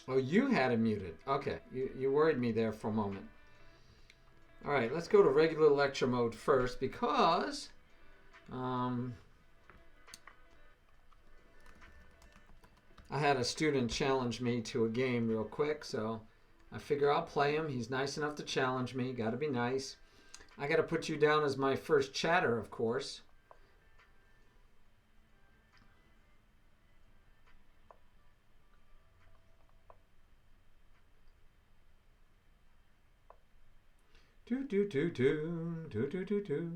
Oh, you had it muted. Okay, you worried me there for a moment. All right, let's go to regular lecture mode first because um, I had a student challenge me to a game real quick, so I figure I'll play him. He's nice enough to challenge me. Got to be nice. I got to put you down as my first chatter, of course. Do do do do do do do do.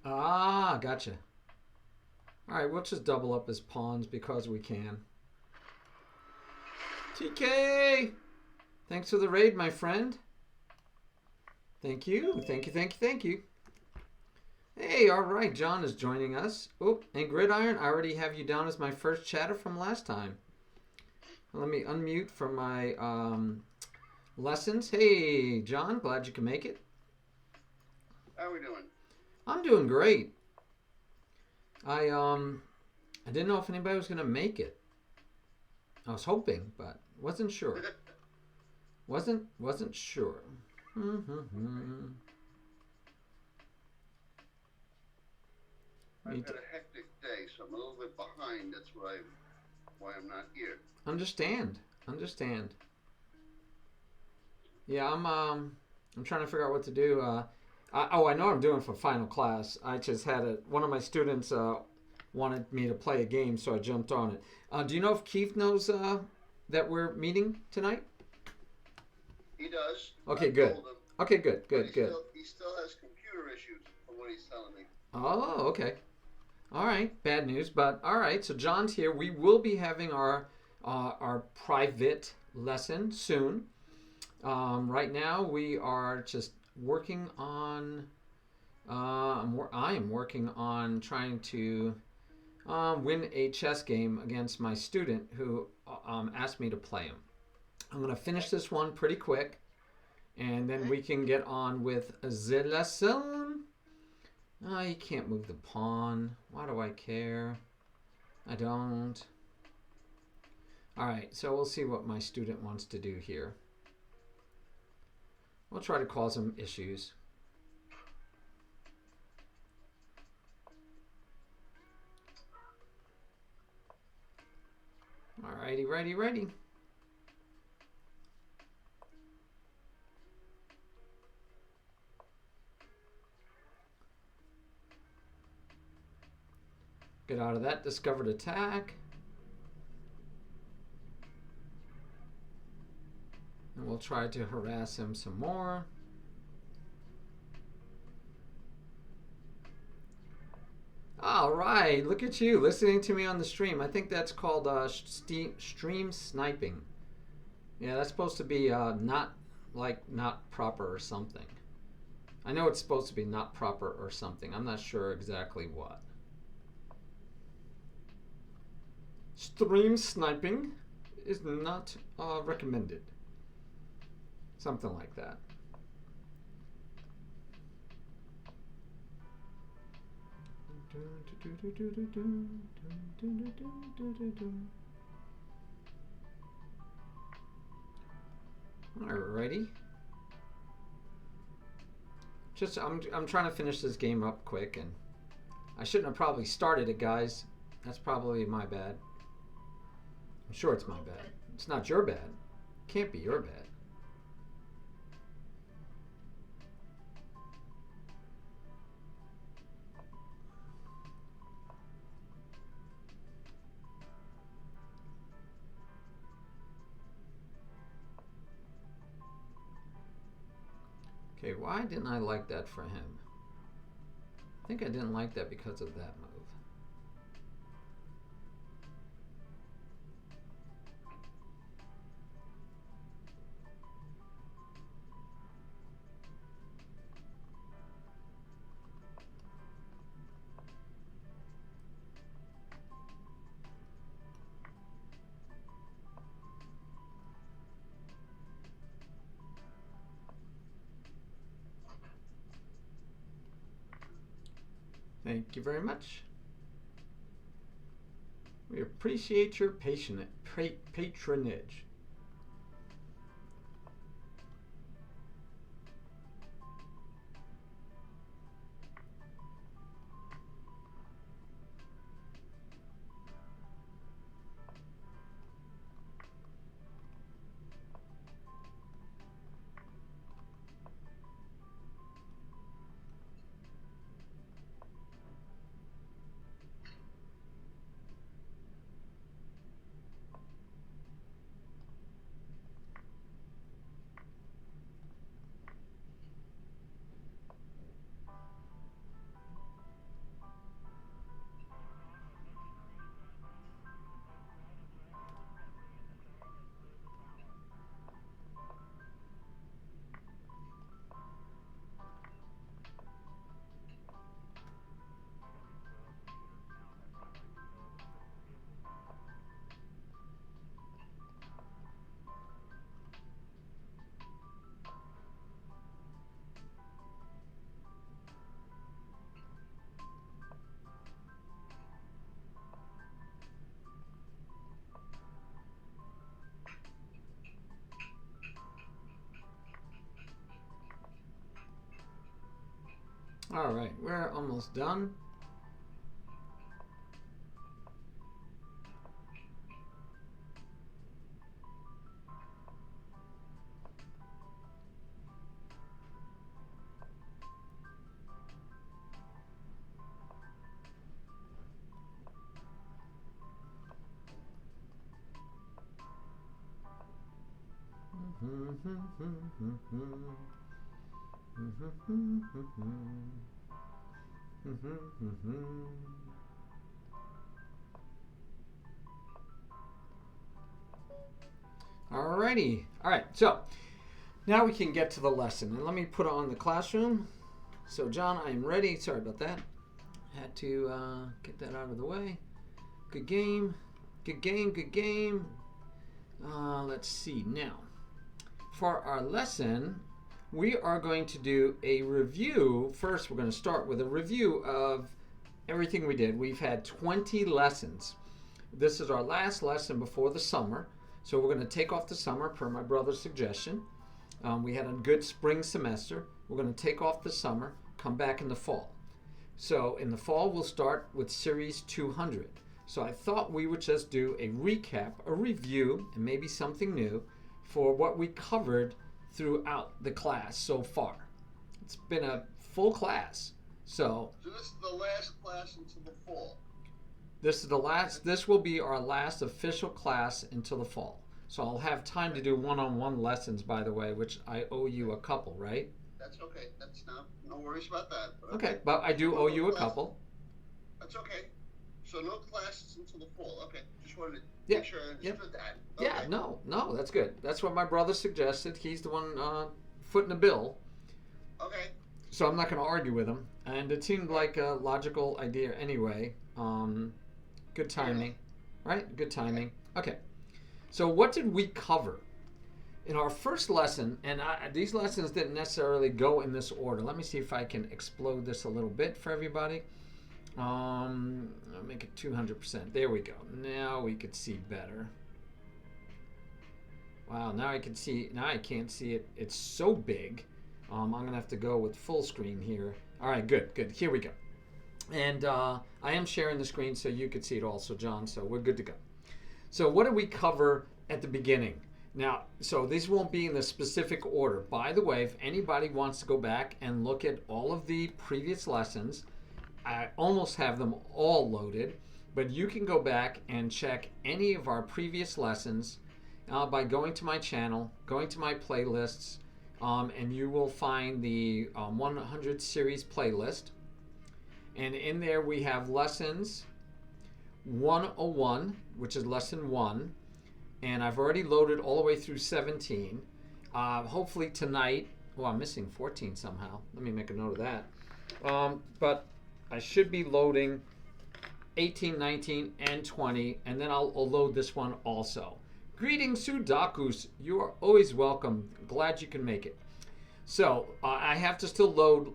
Ah, gotcha. All right, we'll just double up his pawns because we can. TK! Thanks for the raid, my friend. Thank you, thank you, thank you, thank you. Hey, all right, John is joining us. Oh, and Gridiron, I already have you down as my first chatter from last time. Let me unmute for my lessons. Hey, John, glad you can make it. How are we doing? I'm doing great. I didn't know if anybody was gonna make it. I was hoping, but wasn't sure. wasn't sure. I've had a hectic day, so I'm a little bit behind. That's why I'm not here. Understand. Yeah, I'm trying to figure out what to do. I know I'm doing for final class. I just had one of my students wanted me to play a game, so I jumped on it. Do you know if Keith knows that we're meeting tonight? He does. Okay, good. Okay, good. He still has computer issues, from what he's telling me. Oh, okay. All right, bad news, but all right. So John's here. We will be having our private lesson soon. Right now, we are just working on. I am working on trying to win a chess game against my student who asked me to play him. I'm gonna finish this one pretty quick, and then we can get on with the lesson. Oh, you can't move the pawn. Why do I care? I don't. All right, so we'll see what my student wants to do here. We'll try to cause him issues. All righty, ready. Get out of that discovered attack. And we'll try to harass him some more. All right, look at you listening to me on the stream. I think that's called stream sniping. Yeah, that's supposed to be not proper or something. I know it's supposed to be not proper or something. I'm not sure exactly what. Stream sniping is not recommended. Something like that. Alrighty. Just I'm trying to finish this game up quick, and I shouldn't have probably started it, guys. That's probably my bad. I'm sure it's my bad. It's not your bad. It can't be your bad. Okay, why didn't I like that for him? I think I didn't like that because of that move. Thank you very much. We appreciate your patronage. All right, we're almost done. Alrighty. All right, so now we can get to the lesson. And let me put on the classroom. So John, I am ready. Sorry about that. Had to get that out of the way. Good game. Good game. Good game. Let's see now. For our lesson, we are going to do a review. First, we're going to start with a review of everything we did. We've had 20 lessons. This is our last lesson before the summer. So we're going to take off the summer per my brother's suggestion. We had a good spring semester. We're going to take off the summer, come back in the fall. So in the fall, we'll start with Series 200. So I thought we would just do a recap, a review, and maybe something new for what we covered throughout the class so far. It's been a full class. So this is the last class until the fall. This will be our last official class until the fall. So I'll have time to do one-on-one lessons, by the way, which I owe you a couple, right? That's okay. That's no worries about that. Okay, but I do owe you a couple. That's okay. So no classes until the fall. Okay, just wanted to Yeah, make sure I understood that. Yeah, Okay. no, that's good. That's what my brother suggested. He's the one footing the bill. Okay. So I'm not going to argue with him. And it seemed like a logical idea anyway. Good timing, right? Good timing. Okay. So what did we cover? In our first lesson, and these lessons didn't necessarily go in this order. Let me see if I can explode this a little bit for everybody. I'll make it 200%. There we go. Now we could see better. Wow, now I can see. Now I can't see it. It's so big. I'm going to have to go with full screen here. All right, good. Here we go. And I am sharing the screen so you could see it also, John. So we're good to go. So what did we cover at the beginning? Now, so these won't be in the specific order. By the way, if anybody wants to go back and look at all of the previous lessons, I almost have them all loaded, but you can go back and check any of our previous lessons by going to my channel, going to my playlists, and you will find the 100 series playlist. And in there we have lessons 101, which is lesson 1, and I've already loaded all the way through 17. Hopefully tonight, I'm missing 14 somehow. Let me make a note of that. But I should be loading 18, 19, and 20, and then I'll load this one also. Greetings, Sudakus. You are always welcome. Glad you can make it. So I have to still load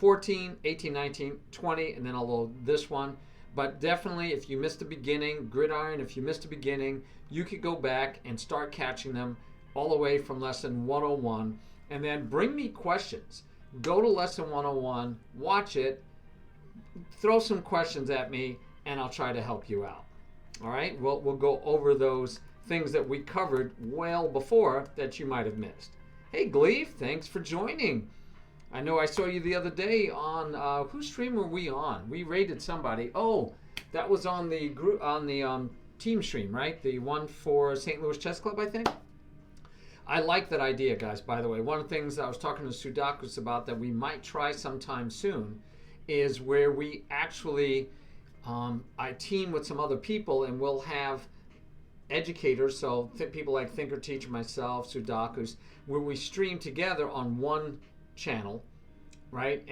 14, 18, 19, 20, and then I'll load this one. But definitely, if you missed the beginning, Gridiron, if you missed the beginning, you could go back and start catching them all the way from lesson 101, and then bring me questions. Go to lesson 101, watch it, throw some questions at me, and I'll try to help you out. All right, we'll go over those things that we covered well before that you might have missed. Hey, Gleef, thanks for joining. I know I saw you the other day on whose stream were we on? We rated somebody. Oh, that was on the group team stream, right? The one for St. Louis Chess Club, I think. I like that idea, guys. By the way, one of the things I was talking to Sudakus about that we might try sometime soon is where we actually I team with some other people, and we'll have educators, so people like Thinker Teacher, myself, Sudakus, where we stream together on one channel, right?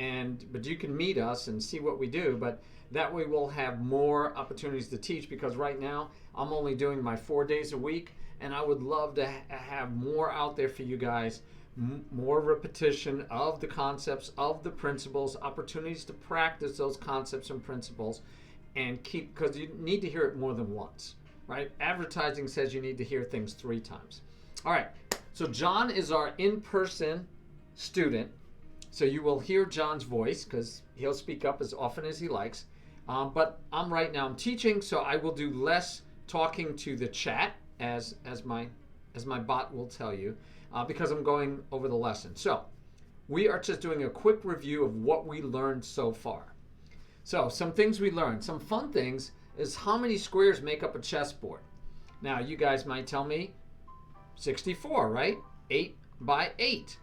But you can meet us and see what we do, but that way we'll have more opportunities to teach, because right now I'm only doing my 4 days a week, and I would love to have more out there for you guys, more repetition of the concepts, of the principles, opportunities to practice those concepts and principles, and keep, because you need to hear it more than once, right? Advertising says you need to hear things 3 times. All right, so John is our in-person student, so you will hear John's voice because he'll speak up as often as he likes. But I'm teaching, so I will do less talking to the chat as my bot will tell you, because I'm going over the lesson. So we are just doing a quick review of what we learned so far. So some things we learned, some fun things, is how many squares make up a chessboard. Now you guys might tell me 64, right? 8 by 8.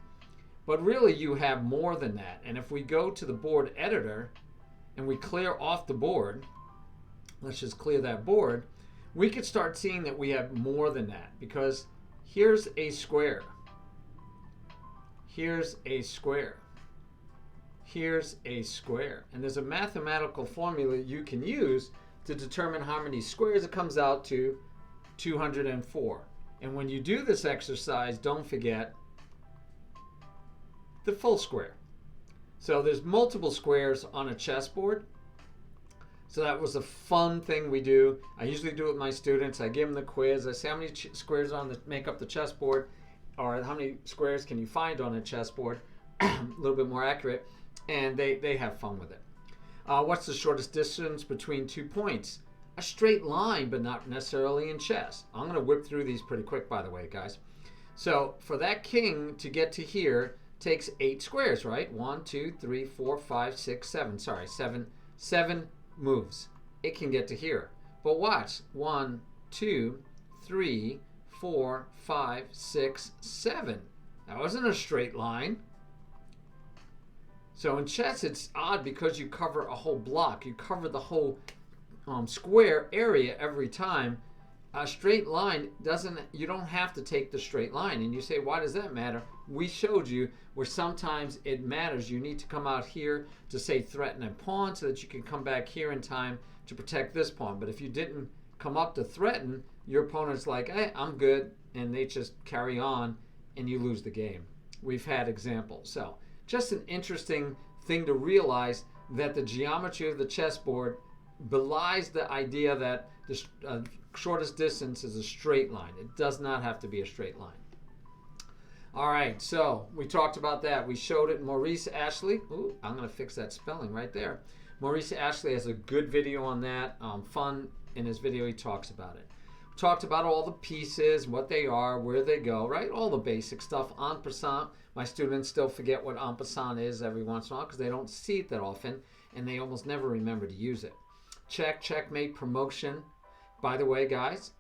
But really you have more than that. And if we go to the board editor and we clear off the board, let's just clear that board, we could start seeing that we have more than that, because here's a square. Here's a square. Here's a square. And there's a mathematical formula you can use to determine how many squares. It comes out to 204. And when you do this exercise, don't forget the full square. So there's multiple squares on a chessboard. So that was a fun thing we do. I usually do it with my students. I give them the quiz. I say how many squares make up the chessboard, or how many squares can you find on a chessboard, a little bit more accurate, and they have fun with it. What's the shortest distance between 2 points? A straight line, but not necessarily in chess. I'm going to whip through these pretty quick, by the way, guys. So for that king to get to here takes 8 squares, right? 1, 2, 3, 4, 5, 6, 7. Sorry, 7 moves. It can get to here. But watch. 1, 2, 3, 4, 5, 6, 7. That wasn't a straight line. So in chess, it's odd because you cover a whole block. You cover the whole square area every time. A straight line you don't have to take the straight line. And you say, why does that matter? We showed you where sometimes it matters. You need to come out here to say threaten a pawn so that you can come back here in time to protect this pawn. But if you didn't come up to threaten, your opponent's like, hey, I'm good. And they just carry on and you lose the game. We've had examples. So just an interesting thing to realize, that the geometry of the chessboard belies the idea that the shortest distance is a straight line. It does not have to be a straight line. All right, so we talked about that. We showed it. Maurice Ashley. Ooh, I'm going to fix that spelling right there. Maurice Ashley has a good video on that. Fun. In his video, he talks about it. We talked about all the pieces, what they are, where they go, right? All the basic stuff. En passant. My students still forget what en passant is every once in a while because they don't see it that often, and they almost never remember to use it. Check, checkmate, promotion. By the way, guys,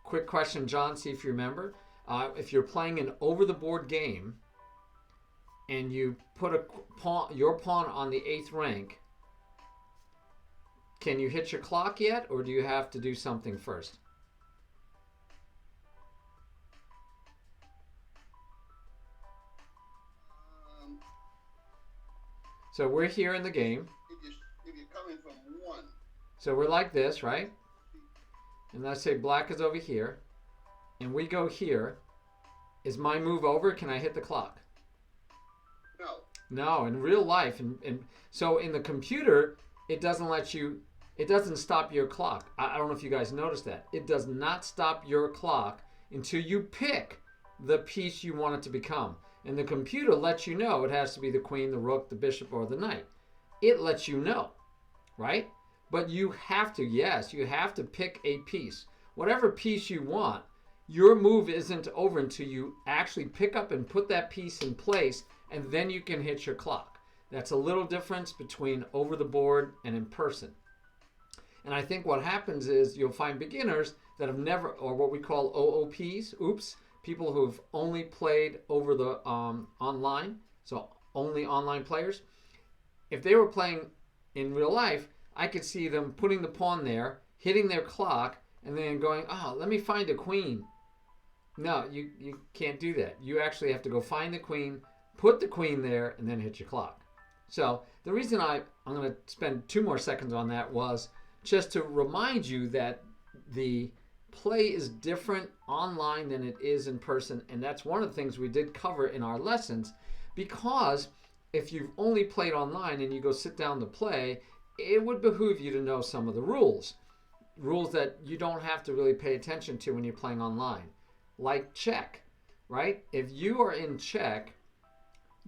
quick question, John, see if you remember. If you're playing an over-the-board game and you put your pawn on the 8th rank, can you hit your clock yet, or do you have to do something first? So we're here in the game. If you're coming from 1. So we're like this, right? And let's say black is over here. And we go here. Is my move over? Can I hit the clock? No. No, in real life, and so in the computer, it doesn't let you. It doesn't stop your clock. I don't know if you guys noticed that. It does not stop your clock until you pick the piece you want it to become. And the computer lets you know it has to be the queen, the rook, the bishop, or the knight. It lets you know, right? But you have to, yes, you have to pick a piece. Whatever piece you want, your move isn't over until you actually pick up and put that piece in place, and then you can hit your clock. That's a little difference between over the board and in person. And I think what happens is you'll find beginners that have never, or what we call OOPs, people who've only played over the online, so only online players. If they were playing in real life, I could see them putting the pawn there, hitting their clock, and then going, oh, let me find a queen. No, you can't do that. You actually have to go find the queen, put the queen there, and then hit your clock. So the reason I'm going to spend 2 more seconds on that was just to remind you that the play is different online than it is in person. And that's one of the things we did cover in our lessons, because if you've only played online and you go sit down to play, it would behoove you to know some of the rules that you don't have to really pay attention to when you're playing online, like check, right? If you are in check,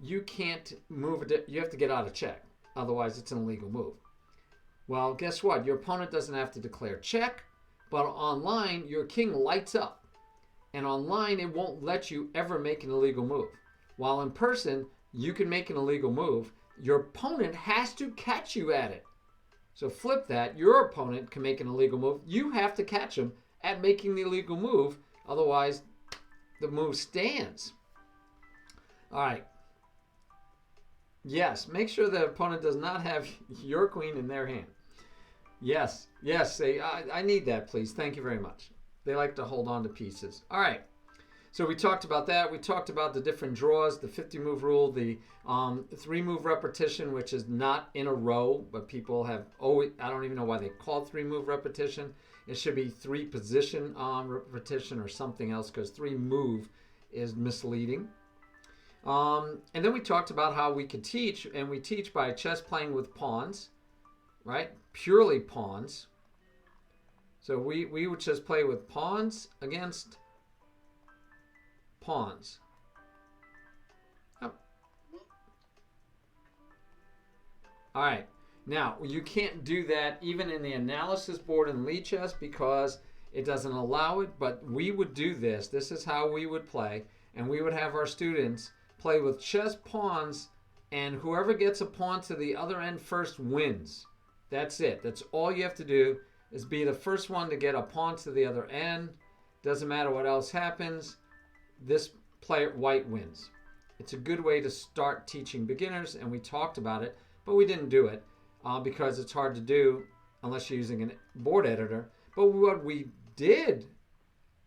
you can't move it. You have to get out of check. Otherwise, it's an illegal move. Well, guess what? Your opponent doesn't have to declare check, but online, your king lights up. And online, it won't let you ever make an illegal move. While in person, you can make an illegal move. Your opponent has to catch you at it. So flip that. Your opponent can make an illegal move. You have to catch him at making the illegal move. Otherwise, the move stands. All right. Yes, make sure the opponent does not have your queen in their hand. Yes, say, I need that, please. Thank you very much. They like to hold on to pieces. All right. So we talked about that. We talked about the different draws, the 50-move rule, the 3-move repetition, which is not in a row, but people have always, I don't even know why they call it 3-move repetition. It should be 3-position repetition or something else, because 3-move is misleading. And then we talked about how we could teach, and we teach by chess playing with pawns, right? Purely pawns. So we would just play with pawns against pawns. Oh. All right. Now, you can't do that even in the analysis board in Lichess because it doesn't allow it, but we would do this. This is how we would play, and we would have our students play with chess pawns, and whoever gets a pawn to the other end first wins. That's it. That's all you have to do, is be the first one to get a pawn to the other end. Doesn't matter what else happens. This player, white, wins. It's a good way to start teaching beginners, and we talked about it, but we didn't do it because it's hard to do unless you're using a board editor. But what we did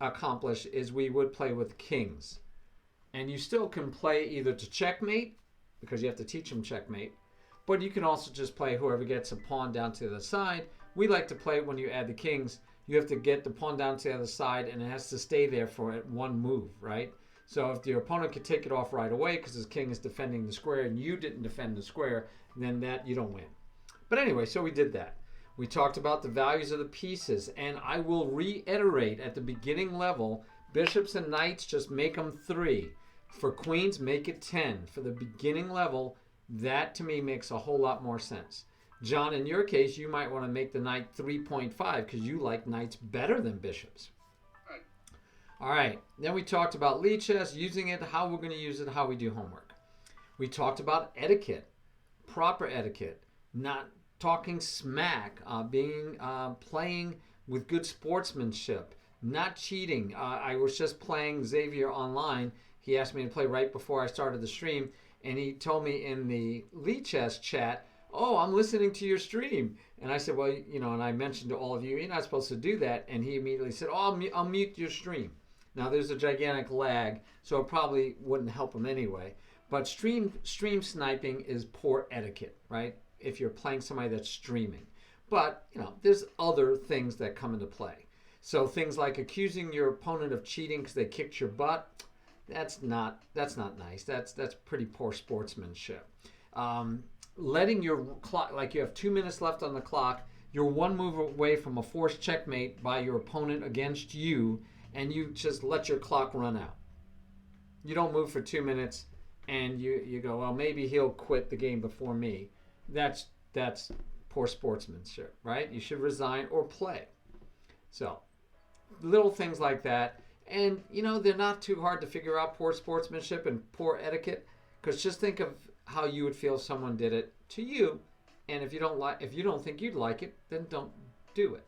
accomplish is we would play with kings. And you still can play either to checkmate, because you have to teach them checkmate, but you can also just play whoever gets a pawn down to the side. We like to play when you add the kings, you have to get the pawn down to the other side, and it has to stay there for one move, right? So if your opponent could take it off right away because his king is defending the square and you didn't defend the square, then that you don't win. But anyway, so we did that. We talked about the values of the pieces, and I will reiterate at the beginning level, bishops and knights, just make them 3. For queens, make it 10. For the beginning level, that to me makes a whole lot more sense. John, in your case, you might want to make the knight 3.5 because you like knights better than bishops. Right. All right. Then we talked about Lichess, using it, how we're going to use it, how we do homework. We talked about etiquette, proper etiquette, not talking smack, playing with good sportsmanship, not cheating. I was just playing Xavier online. He asked me to play right before I started the stream, and he told me in the Lichess chat, oh, I'm listening to your stream. And I said, well, and I mentioned to all of you, you're not supposed to do that. And he immediately said, oh, I'll mute your stream. Now, there's a gigantic lag, so it probably wouldn't help him anyway. But stream sniping is poor etiquette, right? If you're playing somebody that's streaming. But, there's other things that come into play. So things like accusing your opponent of cheating because they kicked your butt, That's not nice. That's pretty poor sportsmanship. Letting your clock, like you have 2 minutes left on the clock, you're one move away from a forced checkmate by your opponent against you, and you just let your clock run out. You don't move for 2 minutes, and you go, well, maybe he'll quit the game before me. That's poor sportsmanship, right? You should resign or play. So little things like that. And, they're not too hard to figure out, poor sportsmanship and poor etiquette, because just think of how you would feel if someone did it to you. And if you don't think you'd like it, then don't do it.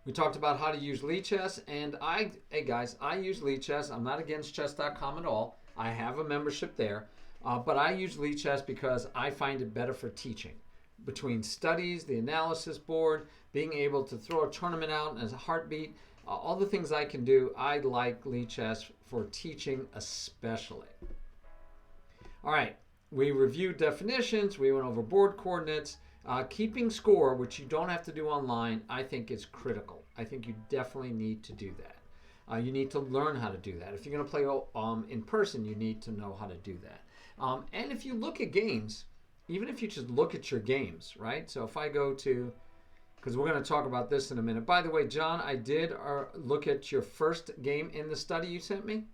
We talked about how to use Lichess, and hey guys, I use Lichess. I'm not against chess.com at all. I have a membership there, but I use Lichess because I find it better for teaching. Between studies, the analysis board, being able to throw a tournament out as a heartbeat, all the things I can do, I like Lichess for teaching especially. All right, we reviewed definitions, we went over board coordinates. Keeping score, which you don't have to do online, I think is critical. I think you definitely need to do that. You need to learn how to do that. If you're going to play in person, you need to know how to do that. And if you look at games, even if you just look at your games, right? So if I go to, because we're going to talk about this in a minute. By the way, John, I did look at your first game in the study you sent me.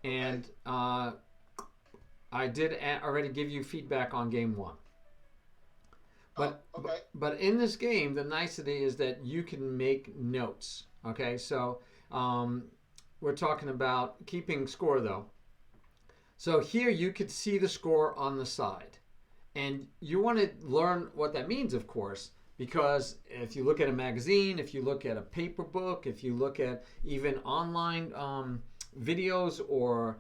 And I did already give you feedback on game 1. But in this game, the nicety is that you can make notes. Okay, so we're talking about keeping score though. So here you could see the score on the side. And you want to learn what that means, of course, because if you look at a magazine, if you look at a paper book, if you look at even online videos or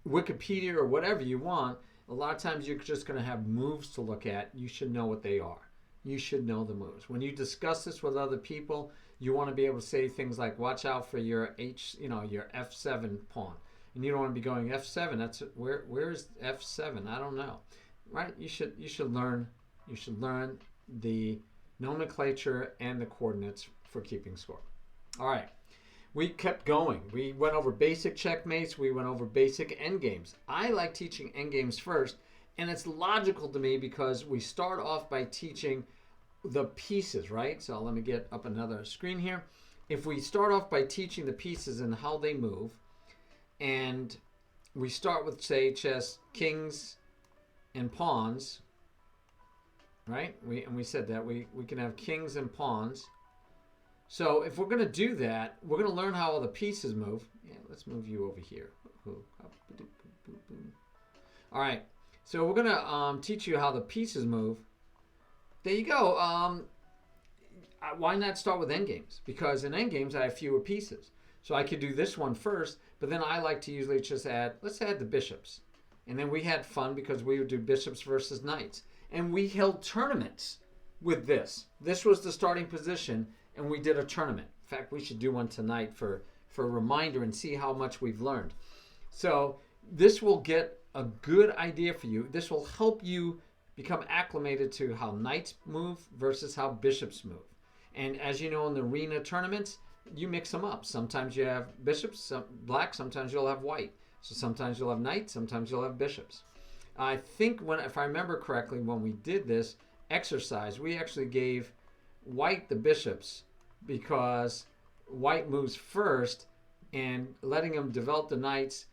Wikipedia or whatever you want, a lot of times you're just going to have moves to look at. You should know what they are. You should know the moves. When you discuss this with other people, you want to be able to say things like, watch out for your your F7 pawn. And you don't want to be going F7. That's where is F7? I don't know. Right? You should learn the nomenclature and the coordinates for keeping score. All right. We kept going. We went over basic checkmates. We went over basic endgames. I like teaching endgames first, and it's logical to me because we start off by teaching the pieces, right? So let me get up another screen here. If we start off by teaching the pieces and how they move, and we start with, say, chess, kings and pawns, right? We said that we can have kings and pawns. So if we're going to do that, we're going to learn how all the pieces move. Yeah, let's move you over here. All right. So we're going to teach you how the pieces move. There you go. Why not start with endgames? Because in endgames, I have fewer pieces. So I could do this one first, but then I like to usually just let's add the bishops. And then we had fun because we would do bishops versus knights. And we held tournaments with this. This was the starting position. And we did a tournament. In fact, we should do one tonight for a reminder and see how much we've learned. So this will get a good idea for you. This will help you become acclimated to how knights move versus how bishops move. And as you know, in the arena tournaments, you mix them up. Sometimes you have bishops, black, sometimes you'll have white. So sometimes you'll have knights, sometimes you'll have bishops. I think if I remember correctly, when we did this exercise, we actually gave white the bishops because white moves first, and letting them develop the knights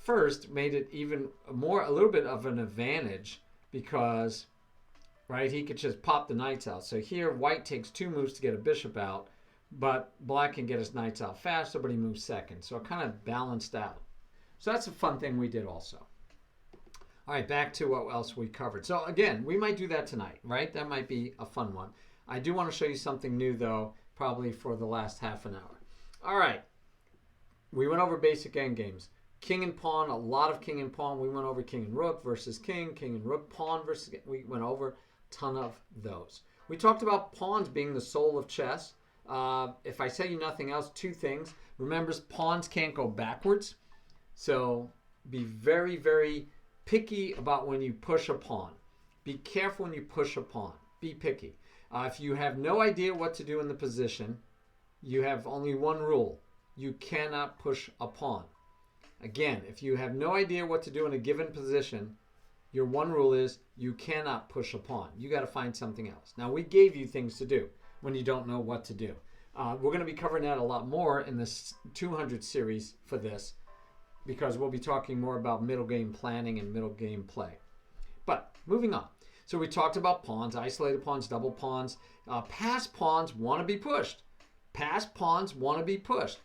first made it even a little bit of an advantage because, right, he could just pop the knights out. So here white takes 2 moves to get a bishop out, but black can get his knights out faster, but he moves second. So it kind of balanced out. So that's a fun thing we did also. All right, back to what else we covered. So again, we might do that tonight, right? That might be a fun one. I do want to show you something new, though, probably for the last half an hour. All right. We went over basic endgames. King and pawn, a lot of king and pawn. We went over king and rook versus king and rook, pawn versus... We went over a ton of those. We talked about pawns being the soul of chess. If I tell you nothing else, 2 things. Remember, pawns can't go backwards. So be very, very picky about when you push a pawn. Be careful when you push a pawn. Be picky. If you have no idea what to do in the position, you have only one rule. you cannot push a pawn. Again, if you have no idea what to do in a given position, your one rule is you cannot push a pawn. You got to find something else. Now, we gave you things to do when you don't know what to do. We're going to be covering that a lot more in this 200 series for this, because we'll be talking more about middle game planning and middle game play. But moving on. So we talked about pawns, isolated pawns, double pawns. Passed pawns want to be pushed. Passed pawns want to be pushed.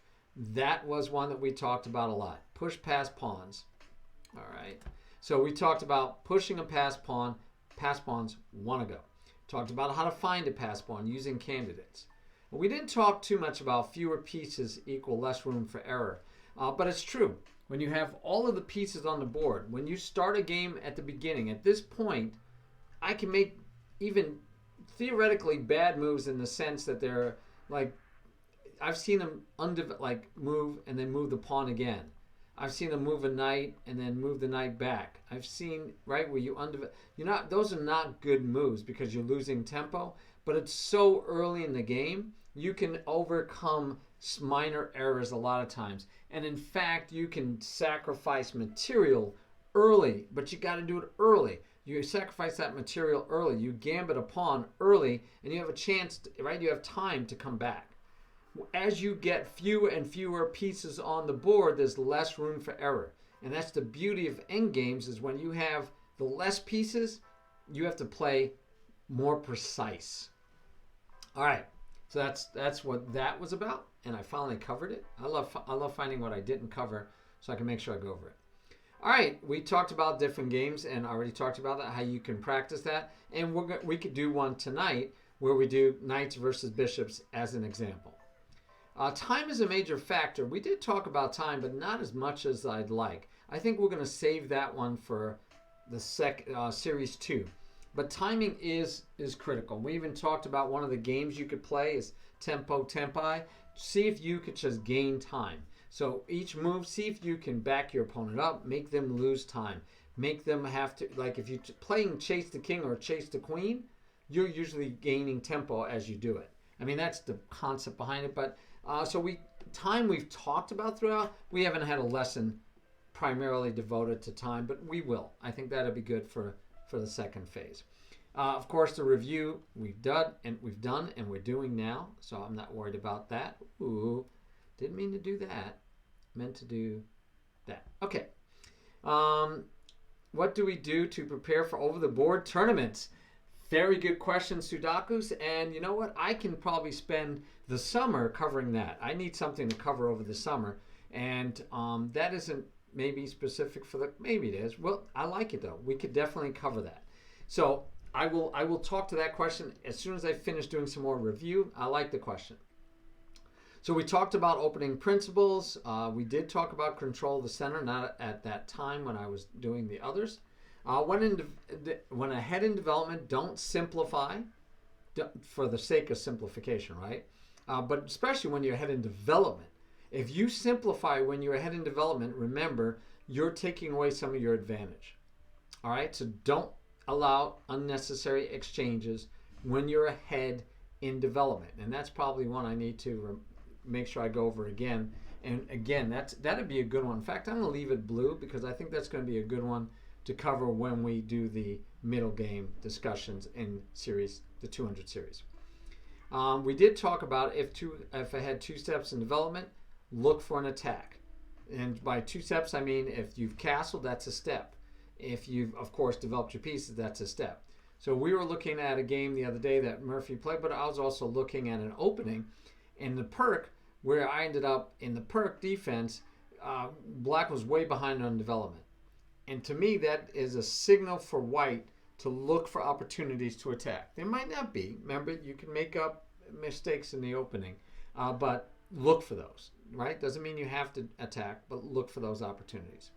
That was one that we talked about a lot. Push pass pawns. All right. So we talked about pushing a pass pawn. Pass pawns want to go. Talked about how to find a pass pawn using candidates. We didn't talk too much about fewer pieces equal less room for error. But it's true. When you have all of the pieces on the board, when you start a game at the beginning, at this point, I can make even theoretically bad moves in the sense that they're like, I've seen them move and then move the pawn again. I've seen them move a knight and then move the knight back. I've seen, right, where those are not good moves because you're losing tempo, but it's so early in the game, you can overcome minor errors a lot of times. And in fact, you can sacrifice material early, but you got to do it early. You sacrifice that material early. You gambit a pawn early, and you have a chance, right? You have time to come back. As you get fewer and fewer pieces on the board, there's less room for error. And that's the beauty of endgames, is when you have the less pieces, you have to play more precise. All right, so that's what that was about, and I finally covered it. I love finding what I didn't cover so I can make sure I go over it. All right, we talked about different games, and I already talked about that, how you can practice that. And we could do one tonight where we do knights versus bishops as an example. Time is a major factor. We did talk about time, but not as much as I'd like. I think we're going to save that one for the series 2. But timing is critical. We even talked about one of the games you could play is tempo tempi. See if you could just gain time. So each move, see if you can back your opponent up, make them lose time. Make them have to, like if you're playing chase the king or chase the queen, you're usually gaining tempo as you do it. I mean, that's the concept behind it. But time we've talked about throughout, we haven't had a lesson primarily devoted to time, but we will. I think that'll be good for the second phase. Of course, the review we've done and we're doing now, so I'm not worried about that. Ooh, didn't mean to do that. Meant to do that. Okay. What do we do to prepare for over-the-board tournaments? Very good question, Sudakus. And you know what? I can probably spend the summer covering that. I need something to cover over the summer. And that isn't maybe specific for maybe it is. Well, I like it though. We could definitely cover that. So I will talk to that question as soon as I finish doing some more review. I like the question. So we talked about opening principles. We did talk about control the center, not at that time when I was doing the others. When ahead in development, don't simplify for the sake of simplification, right? But especially when you're ahead in development. If you simplify when you're ahead in development, remember, you're taking away some of your advantage. All right? So don't allow unnecessary exchanges when you're ahead in development. And that's probably one I need to make sure I go over again. And again, that'd be a good one. In fact, I'm going to leave it blue because I think that's going to be a good one to cover when we do the middle game discussions in the 200 series. We did talk about if I had 2 steps in development, look for an attack. And by 2 steps, I mean if you've castled, that's a step. If you've, of course, developed your pieces, that's a step. So we were looking at a game the other day that Murphy played, but I was also looking at an opening in the perk where I ended up in the perk defense. Black was way behind on development. And to me, that is a signal for white to look for opportunities to attack. There might not be. Remember, you can make up mistakes in the opening, but look for those, right? Doesn't mean you have to attack, but look for those opportunities.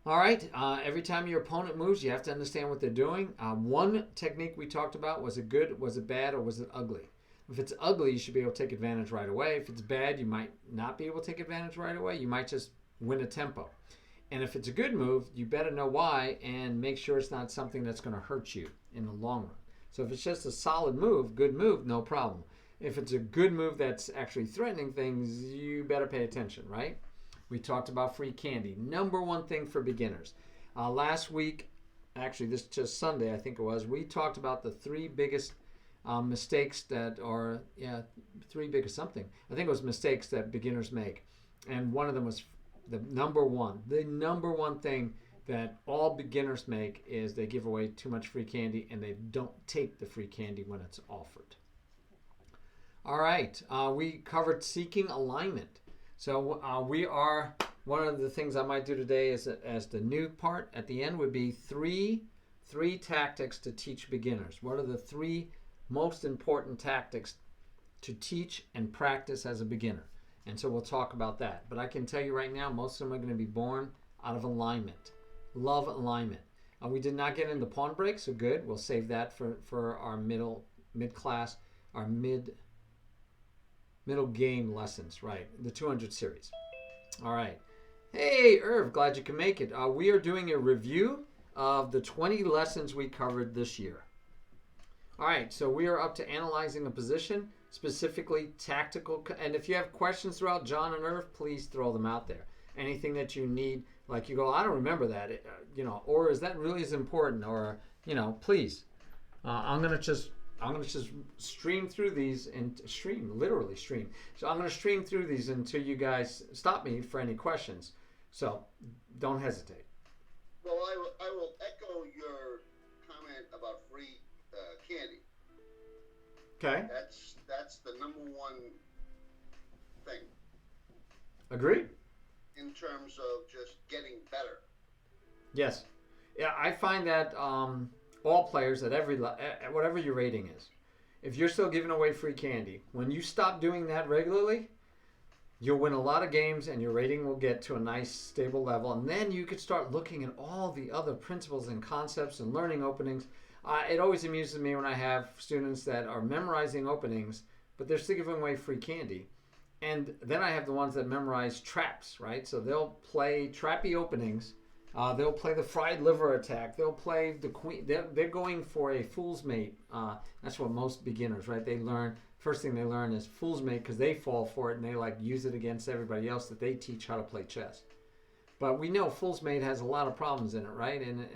All right, every time your opponent moves, you have to understand what they're doing. One technique we talked about, was it good, was it bad, or was it ugly? If it's ugly, you should be able to take advantage right away. If it's bad, you might not be able to take advantage right away. You might just win a tempo. And if it's a good move, you better know why and make sure it's not something that's going to hurt you in the long run. So if it's just a solid move, good move, no problem. if it's a good move that's actually threatening things, you better pay attention, right? We talked about free candy. Number one thing for beginners. Last week, actually this just Sunday I think it was, we talked about the three biggest mistakes that are, three biggest something. I think it was mistakes that beginners make. And one of them was the number one thing that all beginners make is they give away too much free candy and they don't take the free candy when it's offered. All right, we covered seeking alignment. So we are, one of the things I might do today is as the new part at the end would be three tactics to teach beginners. What are the three most important tactics to teach and practice as a beginner? And so we'll talk about that. But I can tell you right now, most of them are going to be born out of alignment. Love alignment. We did not get into pawn break, so good. We'll save that for our mid-class, our middle game lessons, right? The 200 series. All right. Hey, Irv, glad you can make it. We are doing a review of the 20 lessons we covered this year. All right, so we are up to analyzing a position, specifically tactical. And if you have questions throughout John and Irv, please throw them out there. Anything that you need, like you go, I don't remember that, or is that really as important? Or, please. I'm gonna just stream through these and literally stream. So I'm gonna stream through these until you guys stop me for any questions. So don't hesitate. Well, I will echo your comment about free candy. Okay. That's the number one thing. Agreed. In terms of just getting better. Yes. Yeah, I find that all players at at whatever your rating is, if you're still giving away free candy, when you stop doing that regularly, you'll win a lot of games and your rating will get to a nice stable level. And then you could start looking at all the other principles and concepts and learning openings. It always amuses me when I have students that are memorizing openings, but they're still giving away free candy. And then I have the ones that memorize traps, right? So they'll play trappy openings. They'll play the fried liver attack. They'll play the queen. They're going for a fool's mate. That's what most beginners, right? They learn, first thing they learn is fool's mate because they fall for it and they use it against everybody else that they teach how to play chess. But we know fool's mate has a lot of problems in it, right? And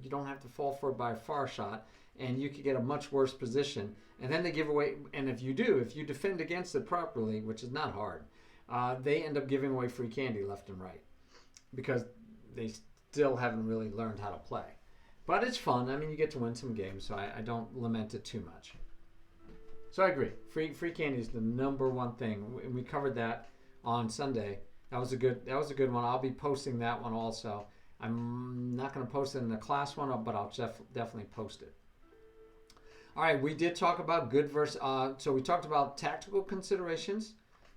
you don't have to fall for it by a far shot. And you could get a much worse position. And then they give away, and if you defend against it properly, which is not hard, they end up giving away free candy left and right because they still haven't really learned how to play. But it's fun. I mean, you get to win some games, so I don't lament it too much. So I agree. Free candy is the number one thing. We covered that on Sunday. That was a good one. I'll be posting that one also. I'm not going to post it in the class one, but I'll definitely post it. All right, we did talk about good versus, so we talked about tactical considerations,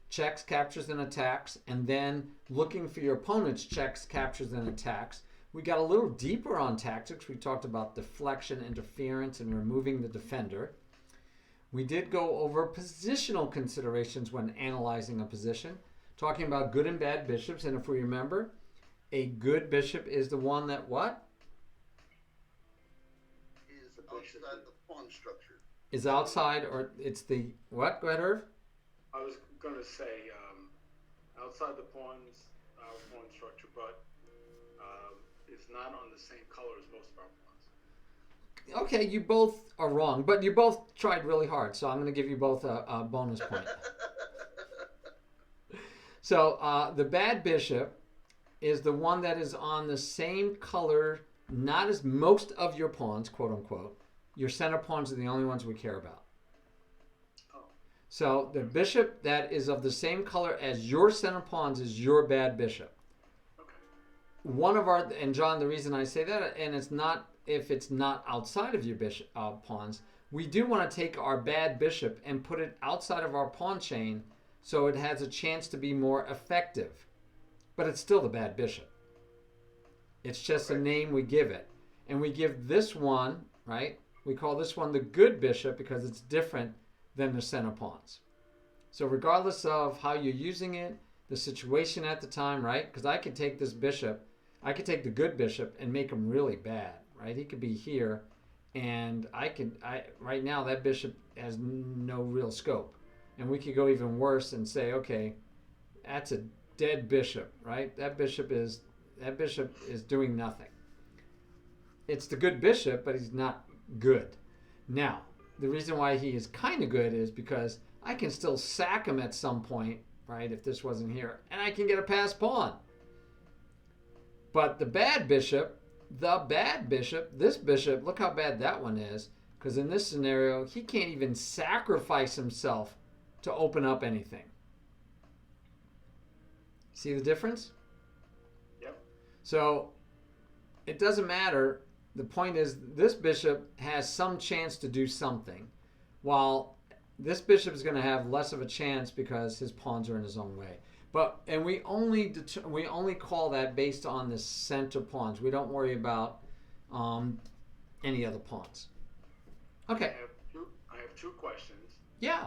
checks, captures, and attacks, and then looking for your opponent's checks, captures, and attacks. We got a little deeper on tactics. We talked about deflection, interference, and removing the defender. We did go over positional considerations when analyzing a position, talking about good and bad bishops, and if we remember, a good bishop is the one that what? Is outside the pawn structure. Is outside, or it's the what? Go ahead, Irv. I was going to say outside the pawn structure, but it's not on the same color as most of our pawns. Okay, you both are wrong, but you both tried really hard, so I'm going to give you both a bonus point. So the bad bishop is the one that is on the same color, not as most of your pawns, quote unquote. Your center pawns are the only ones we care about. Oh. So the bishop that is of the same color as your center pawns is your bad bishop. Okay. One of our, and John, the reason I say that, and it's not if it's not outside of your bishop pawns, we do want to take our bad bishop and put it outside of our pawn chain so it has a chance to be more effective. But it's still the bad bishop. It's just a name we give it. And we give this one, right? We call this one the good bishop because it's different than the center pawns. So regardless of how you're using it, the situation at the time, right? Because I could take this bishop, I could take the good bishop and make him really bad, right? He could be here, and right now that bishop has no real scope. And we could go even worse and say, okay, that's a dead bishop, right? That bishop is doing nothing. It's the good bishop, but he's not good. Now, the reason why he is kind of good is because I can still sack him at some point, right, if this wasn't here, and I can get a passed pawn. But the bad bishop, this bishop, look how bad that one is, because in this scenario, he can't even sacrifice himself to open up anything. See the difference? Yep. So it doesn't matter. The point is this bishop has some chance to do something, while this bishop is going to have less of a chance because his pawns are in his own way. And we only call that based on the center pawns. We don't worry about any other pawns. Okay. I have two questions. Yeah.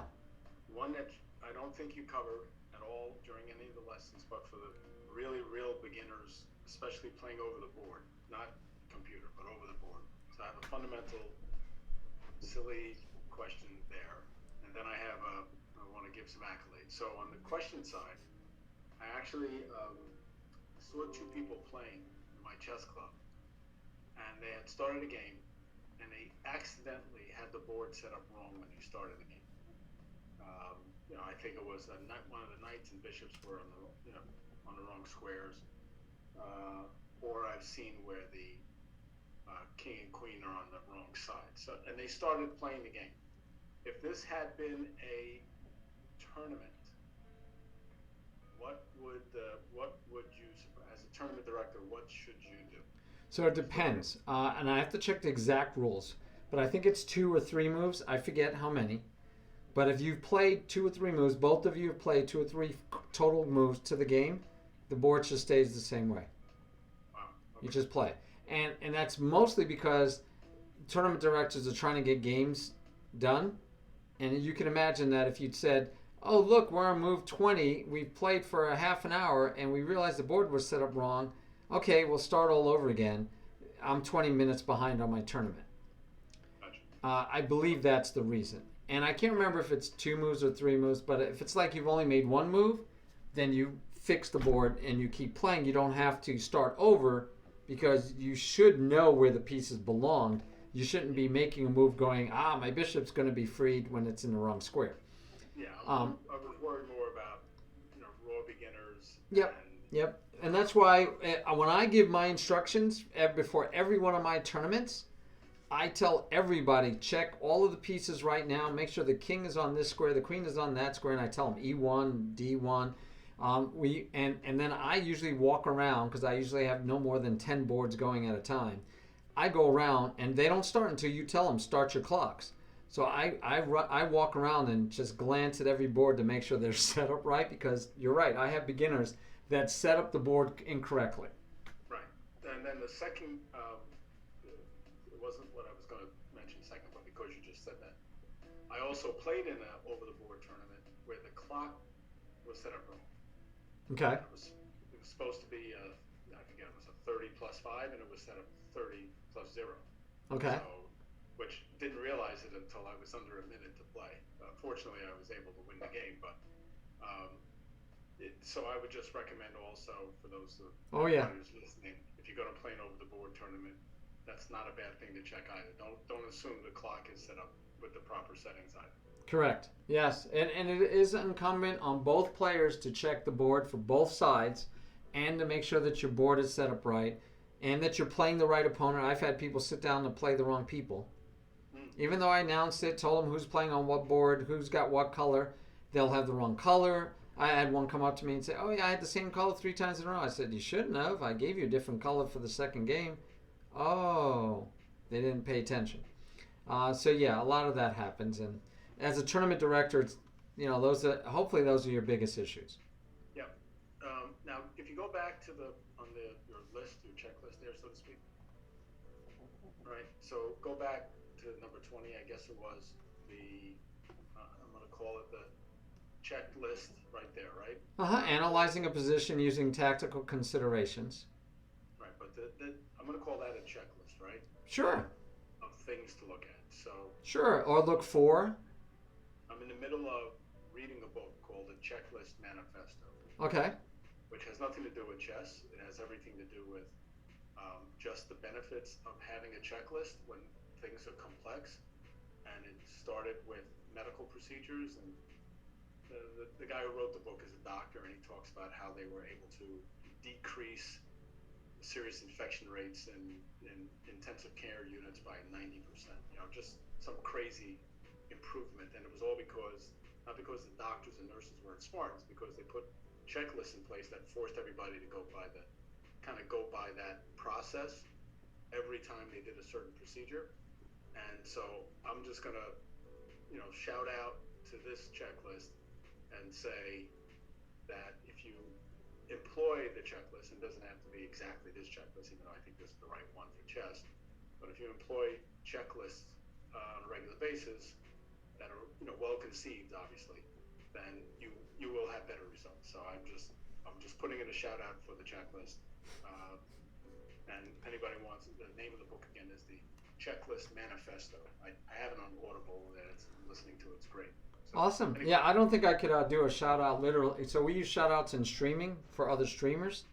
One that I don't think you covered at all during any of the lessons, but for the really real beginners, especially playing over the board, not computer, but over the board. So I have a fundamental, silly question there, and then I want to give some accolades. So on the question side, I actually saw two people playing in my chess club, and they had started a game, and they accidentally had the board set up wrong when they started the game. I think it was one of the knights and bishops were on the wrong squares, or I've seen where the king and queen are on the wrong side. So, and they started playing the game. If this had been a tournament, what would you, as a tournament director, what should you do? So it depends, and I have to check the exact rules, but I think it's 2 or 3 moves. I forget how many. But if you've played 2 or 3 moves, both of you have played 2 or 3 total moves to the game, the board just stays the same way. Wow. Okay. You just play. And that's mostly because tournament directors are trying to get games done. And you can imagine that if you'd said, oh, look, we're on move 20. We've played for a half an hour, and we realized the board was set up wrong. Okay, we'll start all over again. I'm 20 minutes behind on my tournament. Gotcha. I believe that's the reason. And I can't remember if it's 2 moves or 3 moves, but if it's like you've only made 1 move, then you fix the board and you keep playing. You don't have to start over because you should know where the pieces belonged. You shouldn't be making a move going, my bishop's going to be freed when it's in the wrong square. Yeah, I was worried more about raw beginners. Yep. And that's why when I give my instructions before every one of my tournaments, I tell everybody, check all of the pieces right now. Make sure the king is on this square, the queen is on that square, and I tell them E1, D1. And then I usually walk around because I usually have no more than 10 boards going at a time. I go around, and they don't start until you tell them start your clocks. So I walk around and just glance at every board to make sure they're set up right, because you're right. I have beginners that set up the board incorrectly. Right. And then the second, it wasn't what I was going to mention second, but because you just said that, I also played in an over-the-board tournament where the clock was set up wrong. Okay. It was supposed to be, I forget, it was a 30 plus 5, and it was set up 30 plus 0. Okay. So, which didn't realize it until I was under a minute to play. Fortunately, I was able to win the game, but so I would just recommend also for those players listening, if you're going to play an over-the-board tournament, that's not a bad thing to check either. Don't assume the clock is set up with the proper settings either. Correct. Yes, and it is incumbent on both players to check the board for both sides and to make sure that your board is set up right and that you're playing the right opponent. I've had people sit down and play the wrong people. Even though I announced it, told them who's playing on what board, who's got what color, they'll have the wrong color. I had one come up to me and say, oh yeah, I had the same color 3 times in a row. I said, you shouldn't have. I gave you a different color for the second game. Oh, they didn't pay attention. So yeah, a lot of that happens. And as a tournament director, it's, hopefully those are your biggest issues. Yeah. Now, if you go back to your list, your checklist there, so to speak. Right. So go back to number 20, I guess it was I'm going to call it the checklist right there, right? Analyzing a position using tactical considerations. Right, but I'm going to call that a checklist, right? Sure. Of things to look at. So. Sure, or look for. I'm in the middle of reading a book called The Checklist Manifesto, Okay. which has nothing to do with chess. It has everything to do with just the benefits of having a checklist when things are complex. And it started with medical procedures, and the guy who wrote the book is a doctor, and he talks about how they were able to decrease serious infection rates in intensive care units by 90%. Just some crazy improvement. And it was all not because the doctors and nurses weren't smart, it's because they put checklists in place that forced everybody to go by that process every time they did a certain procedure. And so I'm just gonna, shout out to this checklist and say that if you employ the checklist, and it doesn't have to be exactly this checklist, even though I think this is the right one for chess, but if you employ checklists on a regular basis that are, well conceived, obviously, then you will have better results. So I'm just putting in a shout out for the checklist. And if anybody wants, the name of the book again is The Checklist Manifesto. I have it on Audible, and I'm listening to it. It's great. So, Awesome. anyway. Yeah, I don't think I could do a shout out literally. So we use shout outs in streaming for other streamers.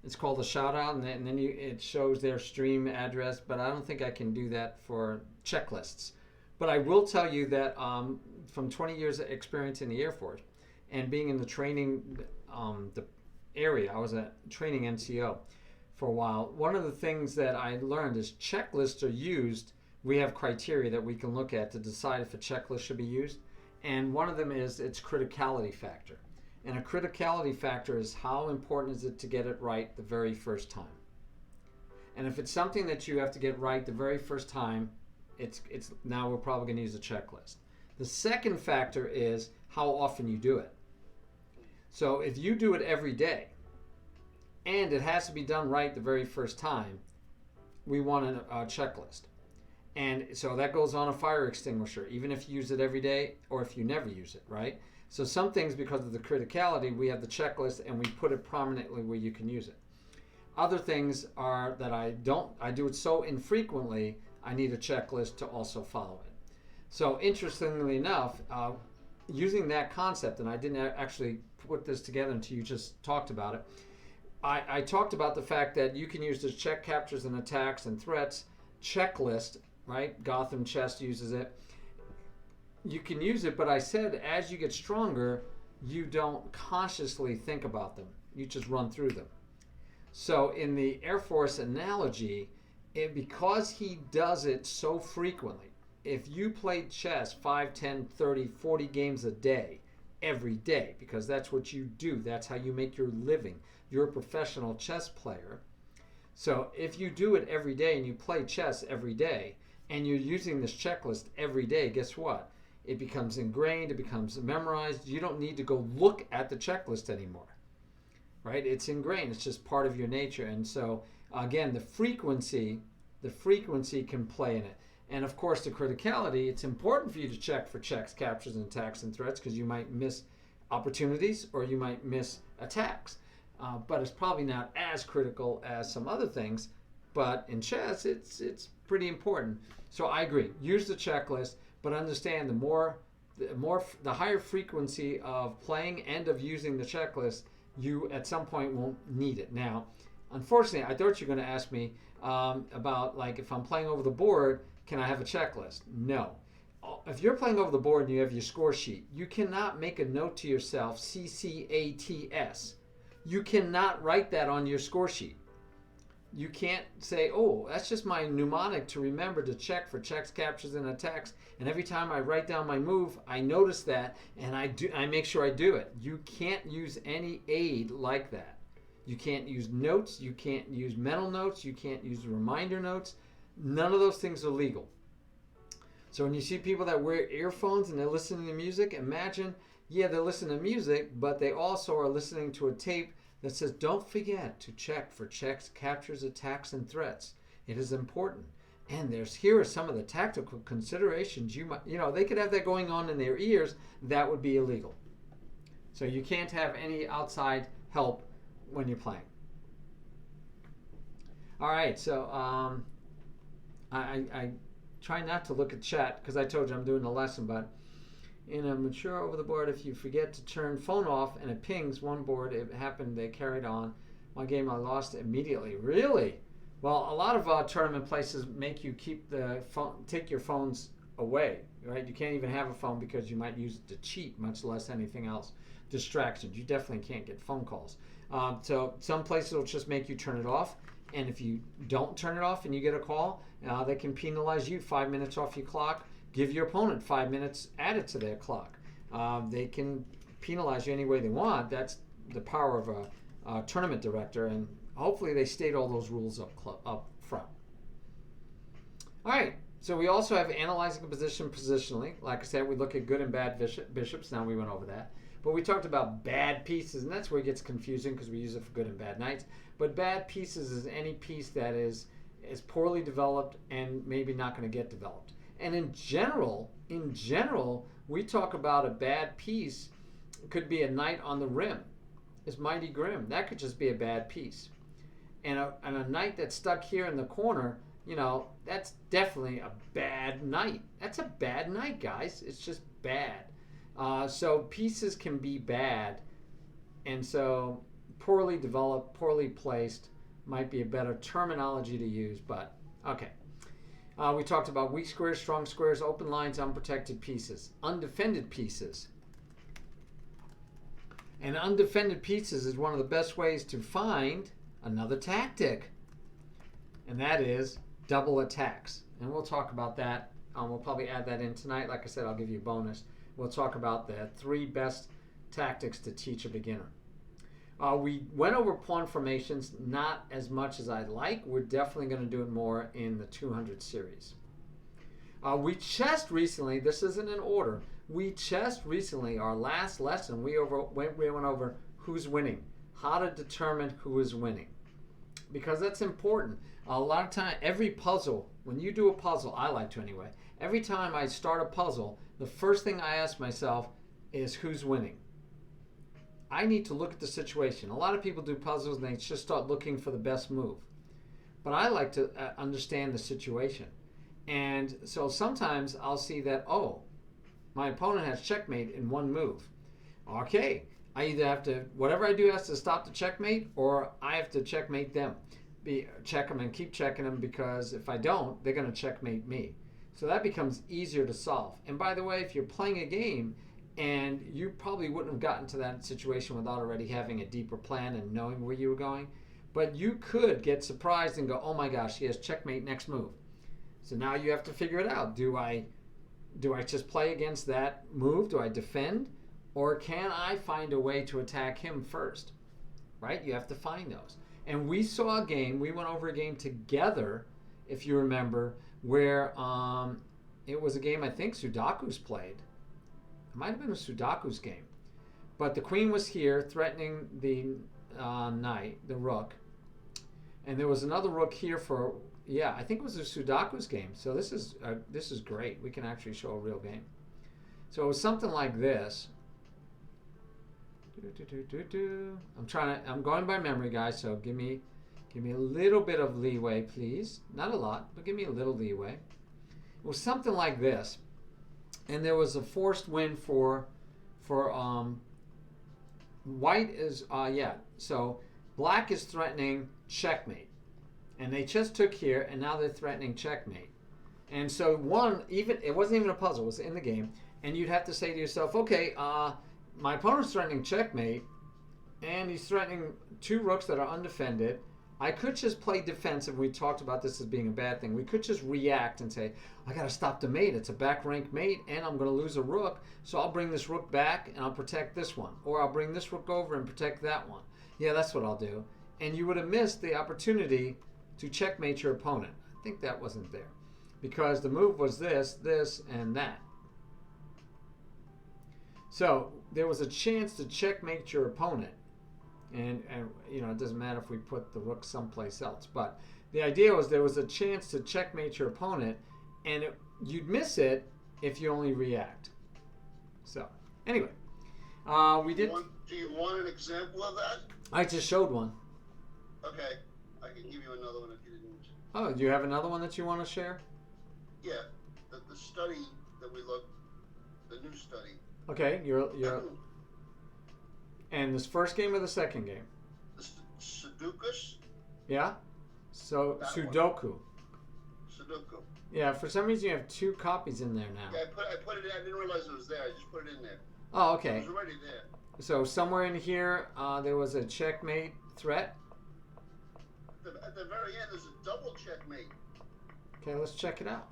It's called a shout out, and then it shows their stream address, but I don't think I can do that for checklists. But I will tell you that from 20 years of experience in the Air Force and being in the training the area, I was a training NCO for a while. One of the things that I learned is checklists are used. We have criteria that we can look at to decide if a checklist should be used. And one of them is its criticality factor. And a criticality factor is how important is it to get it right the very first time. And if it's something that you have to get right the very first time, it's now we're probably going to use a checklist. The second factor is how often you do it. So if you do it every day and it has to be done right the very first time, we want a checklist. And so that goes on a fire extinguisher, even if you use it every day or if you never use it, right? So some things, because of the criticality, we have the checklist and we put it prominently where you can use it. Other things are that I do it so infrequently, I need a checklist to also follow it. So interestingly enough, using that concept, and I didn't actually put this together until you just talked about it, I talked about the fact that you can use this check, captures, and attacks and threats checklist, right? Gotham Chess uses it. You can use it, but I said as you get stronger, you don't consciously think about them. You just run through them. So in the Air Force analogy, because he does it so frequently, if you played chess 5, 10, 30, 40 games a day, every day, because that's what you do, that's how you make your living. You're a professional chess player. So if you do it every day and you play chess every day and you're using this checklist every day, guess what? It becomes ingrained, it becomes memorized. You don't need to go look at the checklist anymore, right? It's ingrained, it's just part of your nature. And so again, the frequency can play in it. And of course, the criticality, it's important for you to check for checks, captures, and attacks and threats because you might miss opportunities or you might miss attacks. But it's probably not as critical as some other things. But in chess, it's pretty important. So I agree. Use the checklist, but understand the higher frequency of playing and of using the checklist, you at some point won't need it. Now, unfortunately, I thought you were going to ask me about like if I'm playing over the board, can I have a checklist? No. If you're playing over the board and you have your score sheet, you cannot make a note to yourself, CCATS. You cannot write that on your score sheet. You can't say, oh, that's just my mnemonic to remember to check for checks, captures, and attacks. And every time I write down my move, I notice that and I make sure I do it. You can't use any aid like that. You can't use notes. You can't use mental notes. You can't use reminder notes. None of those things are legal. So when you see people that wear earphones and they're listening to music, imagine, yeah, they're listening to music, but they also are listening to a tape that says, don't forget to check for checks, captures, attacks, and threats. It is important. And here are some of the tactical considerations they could have that going on in their ears. That would be illegal. So you can't have any outside help when you're playing. All right, so I try not to look at chat because I told you I'm doing a lesson, but In a mature over the board, if you forget to turn phone off and it pings one board, it happened, they carried on. My game, I lost immediately. Really? Well, a lot of tournament places make you keep the phone, take your phones away, right? You can't even have a phone because you might use it to cheat, much less anything else. Distractions. You definitely can't get phone calls. So some places will just make you turn it off. And if you don't turn it off and you get a call, they can penalize you 5 minutes off your clock. Give your opponent 5 minutes added to their clock. They can penalize you any way they want. That's the power of a tournament director, and hopefully they state all those rules up front. All right, so we also have analyzing a position positionally. Like I said, we look at good and bad bishops. Now we went over that. But we talked about bad pieces, and that's where it gets confusing because we use it for good and bad knights. But bad pieces is any piece that is poorly developed and maybe not going to get developed. And in general, we talk about a bad piece. It could be a knight on the rim. It's mighty grim. That could just be a bad piece. And a knight that's stuck here in the corner, that's definitely a bad knight. That's a bad knight, guys. It's just bad. So pieces can be bad. And so poorly developed, poorly placed might be a better terminology to use, but okay. We talked about weak squares, strong squares, open lines, unprotected pieces, undefended pieces. And undefended pieces is one of the best ways to find another tactic. And that is double attacks. And we'll talk about that. We'll probably add that in tonight. Like I said, I'll give you a bonus. We'll talk about the 3 best tactics to teach a beginner. We went over pawn formations, not as much as I'd like. We're definitely going to do it more in the 200 series. We just recently, this isn't in order, we just recently, our last lesson, we went over who's winning, how to determine who is winning. Because that's important. A lot of time, every puzzle, when you do a puzzle, I like to anyway, every time I start a puzzle, the first thing I ask myself is who's winning. I need to look at the situation. A lot of people do puzzles and they just start looking for the best move. But I like to understand the situation. And so sometimes I'll see that, oh, my opponent has checkmate in one move. Okay, I either have to, whatever I do has to stop the checkmate, or I have to checkmate them. Check them and keep checking them, because if I don't, they're going to checkmate me. So that becomes easier to solve. And by the way, if you're playing a game, and you probably wouldn't have gotten to that situation without already having a deeper plan and knowing where you were going. But you could get surprised and go, oh my gosh, he has checkmate next move. So now you have to figure it out. Do I just play against that move? Do I defend? Or can I find a way to attack him first? Right? You have to find those. And we saw a game, we went over a game together, if you remember, where it was a game I think Sudoku's played. It might have been a Sudoku's game. But the queen was here threatening the knight, the rook. And there was another rook here for, I think it was a Sudoku's game. So this is great. We can actually show a real game. So it was something like this. I'm going by memory, guys, so give me a little bit of leeway, please. Not a lot, but give me a little leeway. It was something like this. And there was a forced win for white is, so black is threatening checkmate. And they just took here, and now they're threatening checkmate. And so it wasn't even a puzzle, it was in the game. And you'd have to say to yourself, okay, my opponent's threatening checkmate, and he's threatening 2 rooks that are undefended. I could just play defensive. We talked about this as being a bad thing. We could just react and say, I got to stop the mate. It's a back rank mate, and I'm going to lose a rook. So I'll bring this rook back, and I'll protect this one. Or I'll bring this rook over and protect that one. Yeah, that's what I'll do. And you would have missed the opportunity to checkmate your opponent. I think that wasn't there. Because the move was this, this, and that. So there was a chance to checkmate your opponent. And it doesn't matter if we put the rook someplace else. But the idea was there was a chance to checkmate your opponent, and you'd miss it if you only react. So, anyway, we did... Do you want an example of that? I just showed one. Okay, I can give you another one if you didn't. Oh, do you have another one that you want to share? Yeah, the study that we looked, the new study Okay, you're. And this first game or the second game? The Sudokus? Yeah. So That one. Sudoku. Sudoku. Yeah. For some reason, you have 2 copies in there now. Yeah, I put it in. I didn't realize it was there. I just put it in there. Oh, It okay. was already there. So somewhere in here, there was a checkmate threat. At the very end, there's a double checkmate. Okay, let's check it out.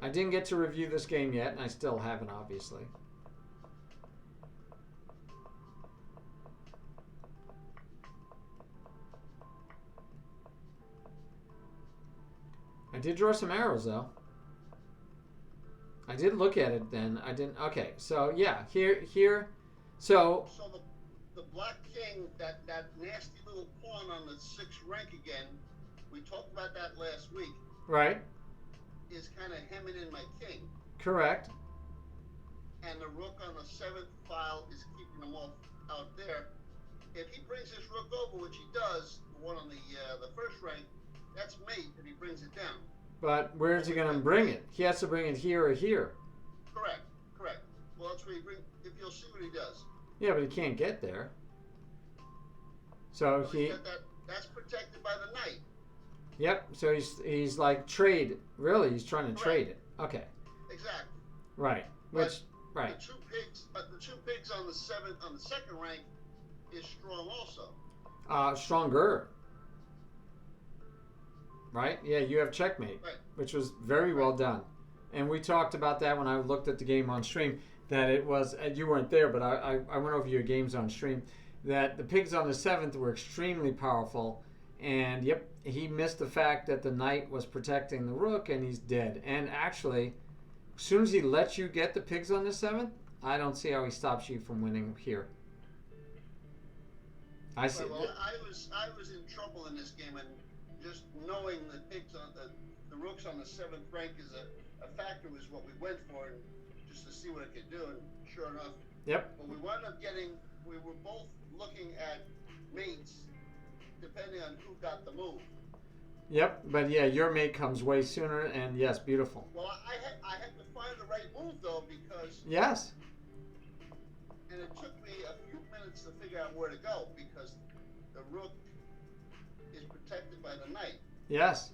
I didn't get to review this game yet, and I still haven't, obviously. I did draw some arrows, though. I did look at it then. I didn't. Okay, so yeah, here. So So the black king, that nasty little pawn on the 6th rank again, we talked about that last week, right, is kind of hemming in my king. correct. And the rook on the 7th file is keeping him off out there. If he brings his rook over, which he does, the one on the 1st rank, that's mate if he brings it down. But where's he gonna bring it? He has to bring it here or here. Correct. Well, that's where he bring. If you'll see what he does. Yeah, but he can't get there. So he. That's protected by the knight. Yep. So he's like trade. Really, he's trying to Correct. trade it. Okay. Exactly. Right. Which. Right. The two pigs on the 7th on the 2nd rank is strong also. Stronger. Right? Yeah, you have checkmate, Right. which was very well done. And we talked about that when I looked at the game on stream, that it was, and you weren't there, but I went over your games on stream, that the pigs on the 7th were extremely powerful. And, yep, he missed the fact that the knight was protecting the rook, and he's dead. And actually, as soon as he lets you get the pigs on the 7th, I don't see how he stops you from winning here. I see. Well, I was in trouble in this game, and just knowing the pigs on the rooks on the 7th rank is a factor was what we went for, and just to see what it could do. And sure enough, Yep. but we wound up getting. We were both looking at mates, depending on who got the move. Yep. But yeah, your mate comes way sooner, and yes, beautiful. Well, I had to find the right move though, because Yes. and it took me a few minutes to figure out where to go, because the rook is protected by the knight. Yes.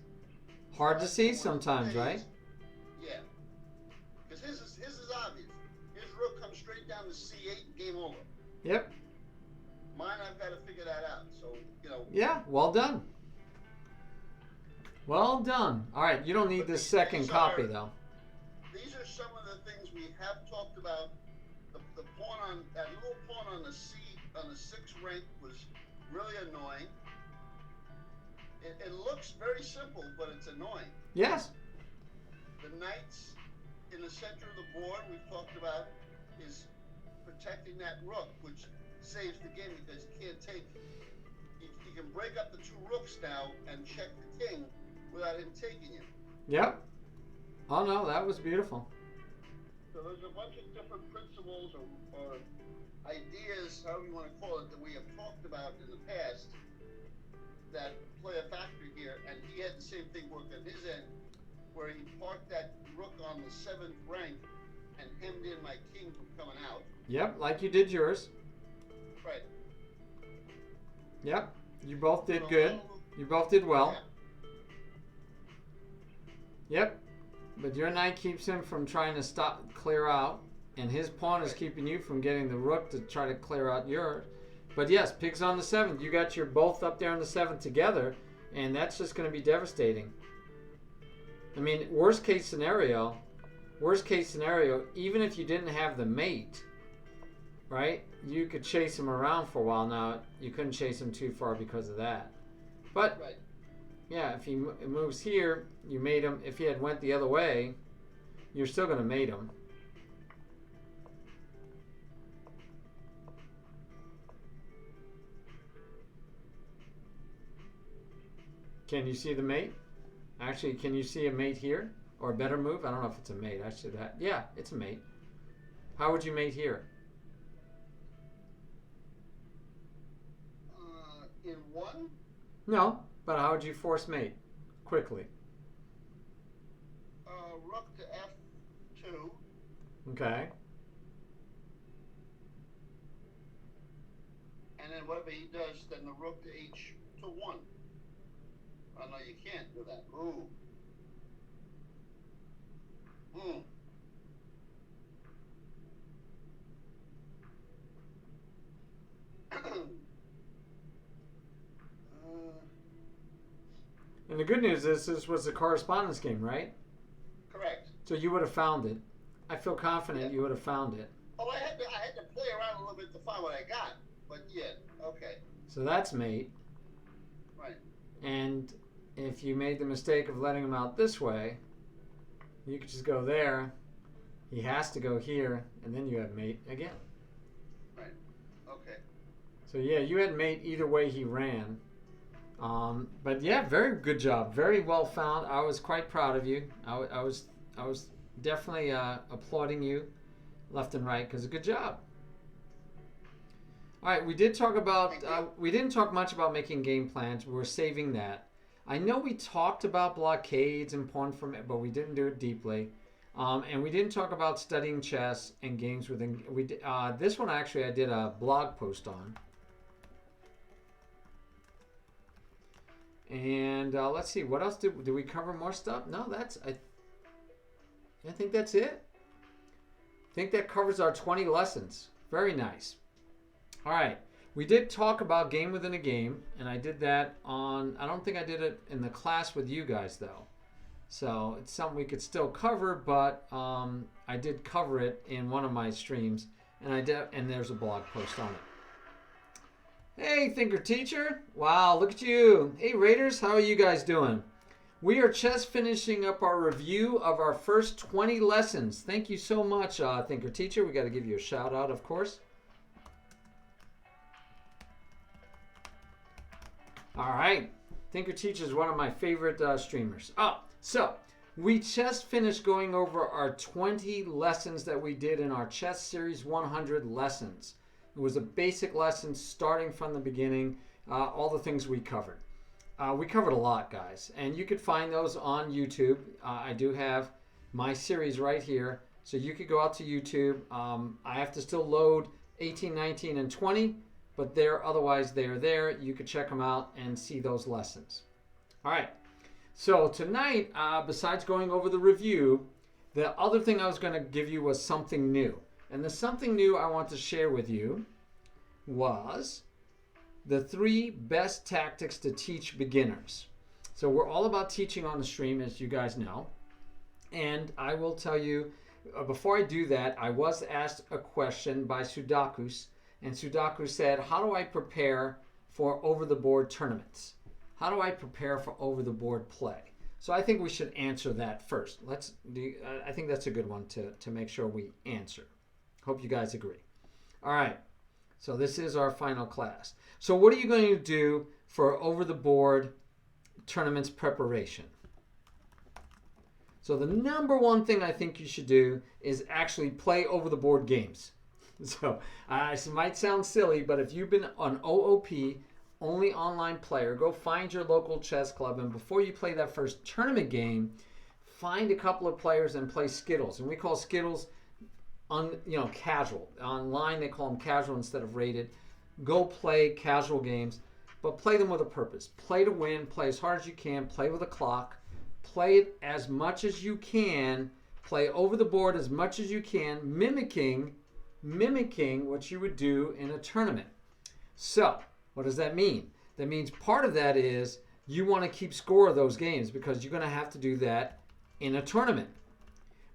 Hard to That's see one of the sometimes, things. right? Yeah. Because his is obvious. His rook comes straight down to C8, game over. Yep. Mine, I've got to figure that out. So, Yeah. Well done. Well done. All right. You don't need But this these second copy, are- though. these are some of the things we have talked about. The pawn on, that little pawn on the 6th rank was really annoying. It looks very simple, but it's annoying. Yes. The knights in the center of the board we've talked about is protecting that rook, which saves the game because you can't take. You can break up the 2 rooks now and check the king without him taking you. Yep. Oh, no. That was beautiful. So there's a bunch of different principles or ideas, however you want to call it, that we have talked about in the past that play a factor here, and he had the same thing work on his end, where he parked that rook on the 7th rank and hemmed in my king from coming out. Yep. Like you did yours. Right. Yep. You both did So good. all- You both did well. Yeah. Yep. But your knight keeps him from trying to clear out, and his pawn is keeping you from getting the rook to try to clear out yours. But yes, pigs on the 7th. You got your both up there on the 7th together, and that's just going to be devastating. I mean, worst case scenario, even if you didn't have the mate, right, you could chase him around for a while. Now, you couldn't chase him too far because of that. But, Right. yeah, if he moves here, you mate him. If he had went the other way, you're still going to mate him. Can you see the mate? Actually, can you see a mate here? Or a better move? I don't know if it's a mate. I should have. Yeah, it's a mate. How would you mate here? In 1, No, but how would you force mate? Quickly. rook to F2, Okay. And then whatever he does, then the rook to h1. Oh no, you can't do that. Ooh. Hmm. And the good news is this was a correspondence game, right? Correct. So you would have found it. I feel confident you would have found it. Oh, I had to play around a little bit to find what I got. But yeah, okay. So that's mate. Right. And if you made the mistake of letting him out this way, you could just go there. He has to go here, and then you have mate again. Right. Okay. So yeah, you had mate either way he ran. But yeah, very good job. Very well found. I was quite proud of you. I was definitely applauding you left and right because good job. All right, we did talk about, we didn't talk much about making game plans. We're saving that. I know we talked about blockades and pawn from it, but we didn't do it deeply. And we didn't talk about studying chess and games within. This one actually I did a blog post on. And let's see, what else did we cover more stuff? No, I think that's it. I think that covers our 20 lessons. Very nice. All right, we did talk about game within a game, and I did that on, I don't think I did it in the class with you guys though. So it's something we could still cover, but I did cover it in one of my streams, and there's a blog post on it. Hey, Thinker Teacher. Wow, look at you. Hey, Raiders, how are you guys doing? We are just finishing up our review of our first 20 lessons. Thank you so much, Thinker Teacher. We got to give you a shout out, of course. All right. Thinker Teacher is one of my favorite streamers. So we just finished going over our 20 lessons that we did in our Chess Series 100 lessons. It was a basic lesson starting from the beginning, all the things we covered. We covered a lot, guys, and you could find those on YouTube. I do have my series right here, so you could go out to YouTube. I have to still load 18, 19, and 20, but otherwise they're there. You could check them out and see those lessons. All right, so tonight, besides going over the review, the other thing I was going to give you was something new. And the something new I want to share with you was the 3 best tactics to teach beginners. So we're all about teaching on the stream, as you guys know. And I will tell you, before I do that, I was asked a question by Sudakus. And Sudaku said, how do I prepare for over-the-board tournaments? How do I prepare for over-the-board play? So I think we should answer that first. I think that's a good one to make sure we answer. Hope you guys agree. All right, so this is our final class. So what are you going to do for over-the-board tournaments preparation? So the number one thing I think you should do is actually play over-the-board games. So it might sound silly, but if you've been an OOP, only online player, go find your local chess club, and before you play that first tournament game, find a couple of players and play Skittles. And we call Skittles casual. Online they call them casual instead of rated. Go play casual games, but play them with a purpose. Play to win, play as hard as you can, play with a clock, play it as much as you can, play over the board as much as you can, mimicking what you would do in a tournament. So, what does that mean? That means part of that is you want to keep score of those games because you're going to have to do that in a tournament.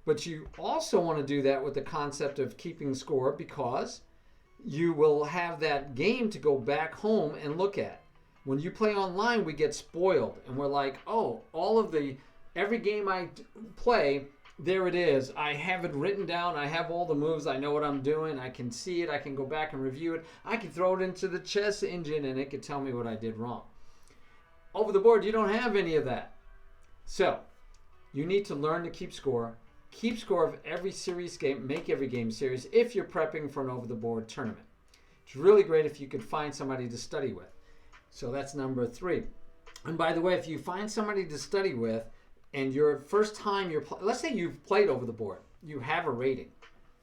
But you also want to do that with the concept of keeping score because you will have that game to go back home and look at. When you play online, we get spoiled and we're like, oh, every game I play, there it is. I have it written down. I have all the moves. I know what I'm doing. I can see it. I can go back and review it. I can throw it into the chess engine and it can tell me what I did wrong. Over the board, you don't have any of that. So you need to learn to keep score. Keep score of every series game. Make every game series if you're prepping for an over-the-board tournament. It's really great if you could find somebody to study with. So that's number 3. And by the way, if you find somebody to study with and your first time let's say you've played over the board, you have a rating.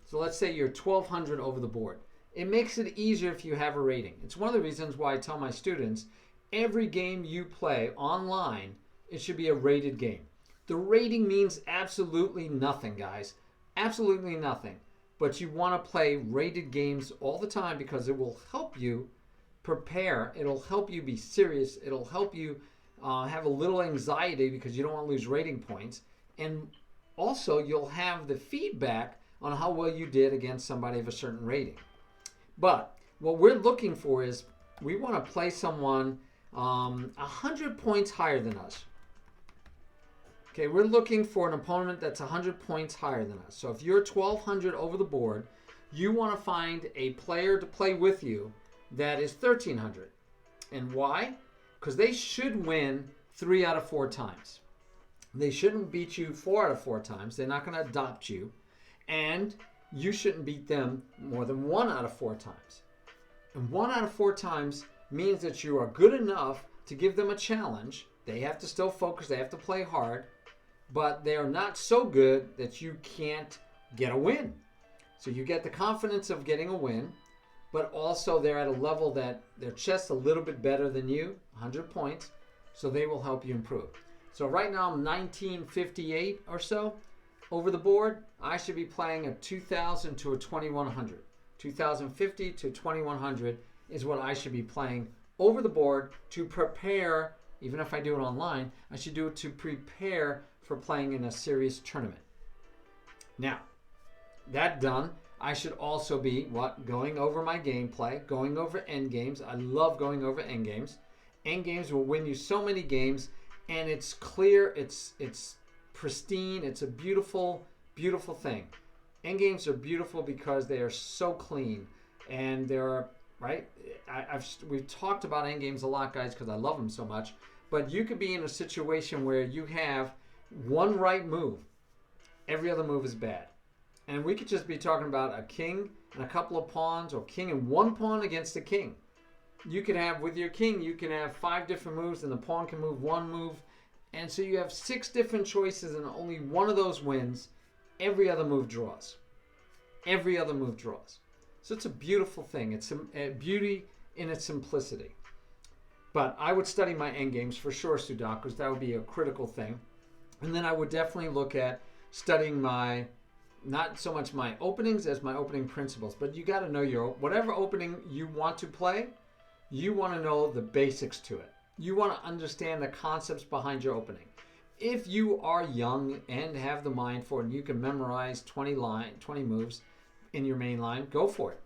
So let's say you're 1200 over the board. It makes it easier if you have a rating. It's one of the reasons why I tell my students, every game you play online, it should be a rated game. The rating means absolutely nothing, guys. Absolutely nothing. But you want to play rated games all the time because it will help you prepare. It'll help you be serious. It'll help you have a little anxiety because you don't want to lose rating points. And also, you'll have the feedback on how well you did against somebody of a certain rating. But what we're looking for is we want to play someone 100 points higher than us. Okay, we're looking for an opponent that's 100 points higher than us. So if you're 1200 over the board, you want to find a player to play with you that is 1300. And why? Because they should win 3 out of 4 times. They shouldn't beat you 4 out of 4 times. They're not going to adopt you. And you shouldn't beat them more than 1 out of 4 times. And 1 out of 4 times means that you are good enough to give them a challenge. They have to still focus. They have to play hard. But they are not so good that you can't get a win. So you get the confidence of getting a win, but also they're at a level that they're just a little bit better than you, 100 points, so they will help you improve. So right now I'm 1958 or so over the board. I should be playing a 2000 to a 2100. 2050 to 2100 is what I should be playing over the board to prepare. Even if I do it online, I should do it to prepare for playing in a serious tournament. Now, that done, I should also be going over my gameplay, going over end games. I love going over end games. End games will win you so many games, and it's clear, it's pristine, it's a beautiful, beautiful thing. End games are beautiful because they are so clean, and they're right. We've talked about end games a lot, guys, because I love them so much. But you could be in a situation where you have one right move, every other move is bad. And we could just be talking about a king and a couple of pawns, or king and 1 pawn against a king. You could have, with your king, you can have 5 different moves, and the pawn can move 1 move. And so you have 6 different choices, and only one of those wins. Every other move draws. Every other move draws. So it's a beautiful thing. It's a beauty in its simplicity. But I would study my endgames for sure, Sudakus. That would be a critical thing. And then I would definitely look at studying not so much my openings as my opening principles. But you got to know whatever opening you want to play, you want to know the basics to it. You want to understand the concepts behind your opening. If you are young and have the mind for it, and you can memorize 20 moves in your main line, go for it.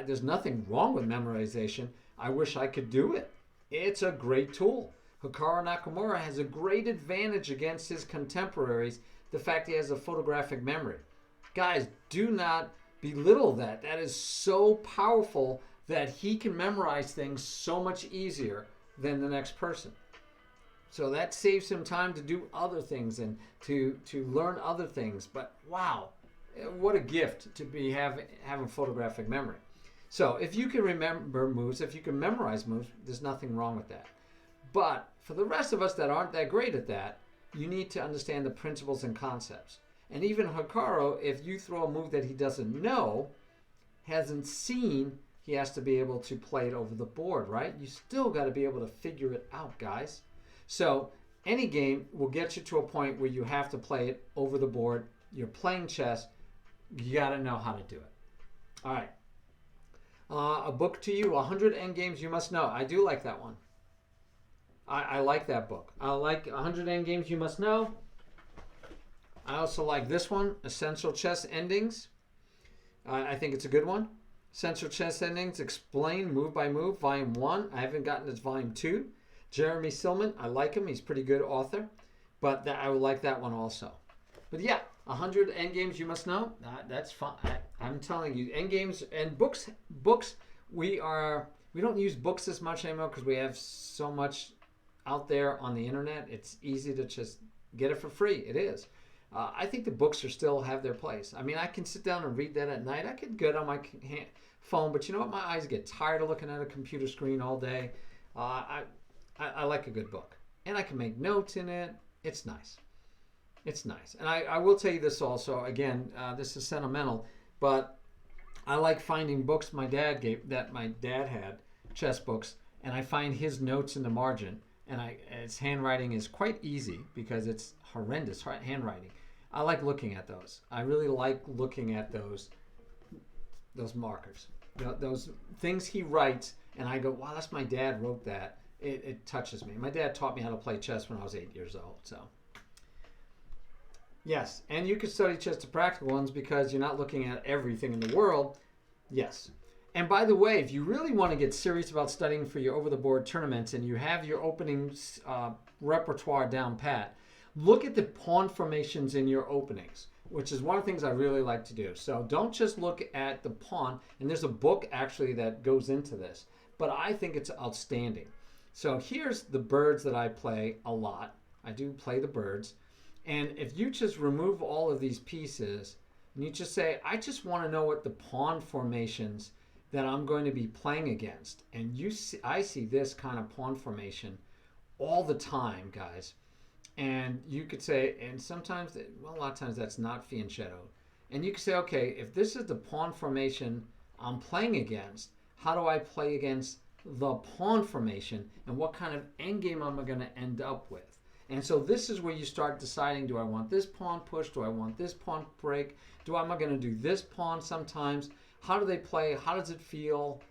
There's nothing wrong with memorization. I wish I could do it. It's a great tool. Hikaru Nakamura has a great advantage against his contemporaries, the fact he has a photographic memory. Guys, do not belittle that. That is so powerful that he can memorize things so much easier than the next person. So that saves him time to do other things and to learn other things. But wow, what a gift to be having photographic memory. So if you can remember moves, if you can memorize moves, there's nothing wrong with that. But for the rest of us that aren't that great at that, you need to understand the principles and concepts. And even Hikaru, if you throw a move that he doesn't know, hasn't seen, he has to be able to play it over the board, right? You still got to be able to figure it out, guys. So any game will get you to a point where you have to play it over the board. You're playing chess. You got to know how to do it. All right. A book to you, 100 Endgames You Must Know. I do like that one. I like that book. I like 100 Endgames You Must Know. I also like this one, Essential Chess Endings. I think it's a good one. Essential Chess Endings, Explained Move by Move, Volume 1. I haven't gotten to Volume 2. Jeremy Silman, I like him. He's a pretty good author. But I would like that one also. But yeah, 100 Endgames You Must Know. That's fun. I'm telling you, Endgames and books. We don't use books as much anymore because we have so much out there on the internet. It's easy to just get it for free. It is. I think the books still have their place. I mean, I can sit down and read that at night. I could get on my phone, but you know what? My eyes get tired of looking at a computer screen all day. I like a good book. And I can make notes in it. It's nice. It's nice. And I will tell you this also. Again, this is sentimental. but I like finding books my dad had, chess books, and I find his notes in the margin, and his handwriting is quite easy because it's horrendous handwriting. I like looking at those. I really like looking at those markers, those things he writes, and I go, wow, that's my dad wrote that. It touches me. My dad taught me how to play chess when I was 8 years old. So, yes, and you can study chess, the practical ones, because you're not looking at everything in the world. Yes. And by the way, if you really want to get serious about studying for your over-the-board tournaments and you have your opening repertoire down pat, look at the pawn formations in your openings, which is one of the things I really like to do. So don't just look at the pawn, and there's a book actually that goes into this, but I think it's outstanding. So here's the birds that I play a lot. I do play the birds. And if you just remove all of these pieces, and you just say, I just want to know what the pawn formations that I'm going to be playing against. And I see this kind of pawn formation all the time, guys. And you could say, and sometimes, well, a lot of times that's not fianchetto. And you could say, okay, if this is the pawn formation I'm playing against, how do I play against the pawn formation, and what kind of endgame am I going to end up with? And so this is where you start deciding, do I want this pawn push? Do I want this pawn break? Am I going to do this pawn sometimes? How do they play? How does it feel?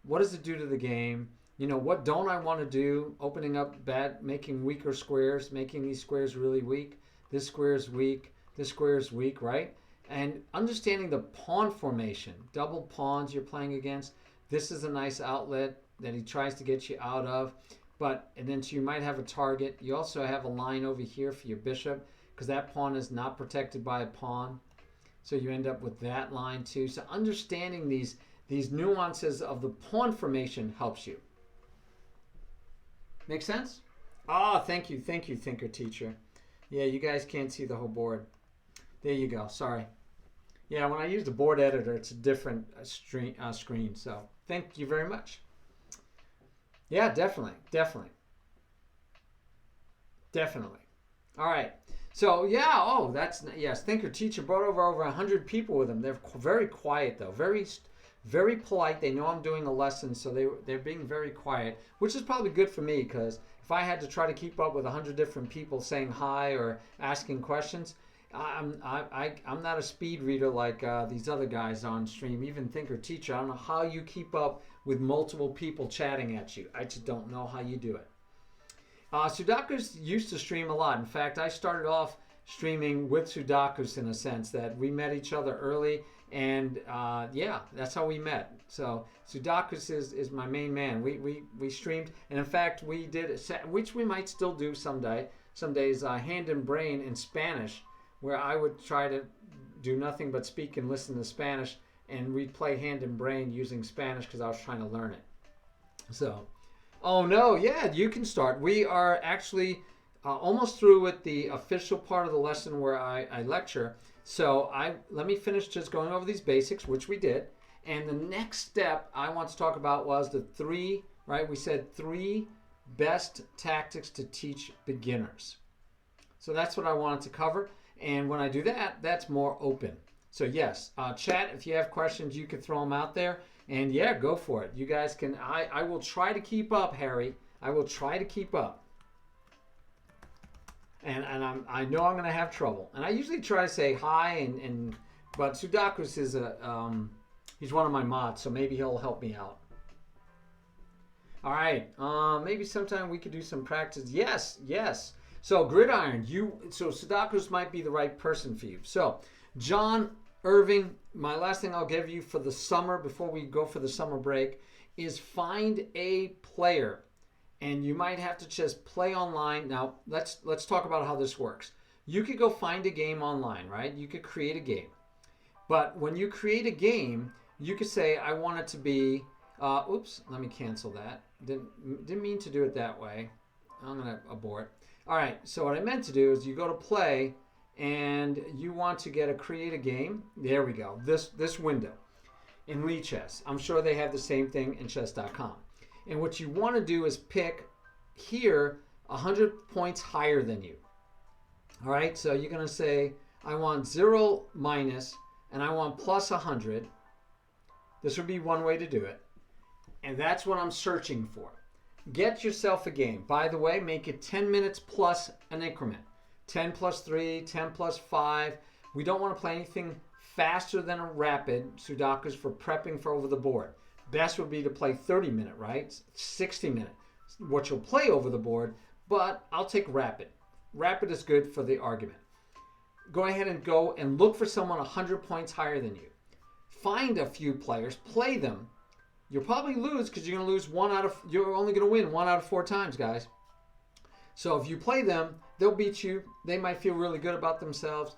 What does it do to the game? What don't I want to do? Opening up bad, making weaker squares, making these squares really weak. This square is weak. This square is weak, right? And understanding the pawn formation, double pawns you're playing against. This is a nice outlet that he tries to get you out of. And then so you might have a target. You also have a line over here for your bishop because that pawn is not protected by a pawn. So you end up with that line too. So understanding these nuances of the pawn formation helps you. Make sense? Thank you, Thinker Teacher. Yeah, you guys can't see the whole board. There you go. Sorry. Yeah, when I use the board editor, it's a different screen. So thank you very much. Yeah, definitely. All right. So, yeah, yes, Thinker Teacher brought over 100 people with him. They're very quiet, though. Very, very polite. They know I'm doing a lesson, so they're being very quiet, which is probably good for me, because if I had to try to keep up with 100 different people saying hi or asking questions, I'm not a speed reader like these other guys on stream, even Thinker Teacher. I don't know how you keep up with multiple people chatting at you. I just don't know how you do it. Sudakus used to stream a lot. In fact, I started off streaming with Sudakus in a sense that we met each other early, and that's how we met. So Sudakus is my main man. We streamed, and in fact we did, which we might still do some days, Hand and Brain in Spanish, where I would try to do nothing but speak and listen to Spanish, and we'd play Hand and Brain using Spanish because I was trying to learn it. So, oh no, yeah, you can start. We are actually almost through with the official part of the lesson where I lecture. So let me finish just going over these basics, which we did. And the next step I want to talk about was the three, right? We said 3 best tactics to teach beginners. So that's what I wanted to cover. And when I do that, that's more open. So yes, chat, if you have questions, you can throw them out there. And yeah, go for it. You guys can, I will try to keep up, Harry. I will try to keep up. And I know I'm going to have trouble. And I usually try to say hi, but Sudakus is he's one of my mods, so maybe he'll help me out. All right, maybe sometime we could do some practice. Yes. So Gridiron, so Sudakus might be the right person for you. So John Irving, my last thing I'll give you for the summer, before we go for the summer break, is find a player. And you might have to just play online. Now, let's talk about how this works. You could go find a game online, right? You could create a game. But when you create a game, you could say, I want it to be, oops, let me cancel that. Didn't mean to do it that way. I'm going to abort. All right, so what I meant to do is you go to play, and you want to create a game. There we go, this window in Lichess. I'm sure they have the same thing in chess.com. And what you want to do is pick here 100 points higher than you. All right, so you're going to say, I want 0 minus, and I want plus 100. This would be one way to do it. And that's what I'm searching for. Get yourself a game. By the way, make it 10 minutes plus an increment. 10 plus 3, 10 plus 5. We don't want to play anything faster than a rapid Sudokus for prepping for over the board. Best would be to play 30-minute, right? 60-minute, what you'll play over the board, but I'll take rapid. Rapid is good for the argument. Go ahead and go and look for someone 100 points higher than you. Find a few players, play them. You'll probably lose because you're only going to win 1 out of 4 times, guys. So if you play them, they'll beat you. They might feel really good about themselves.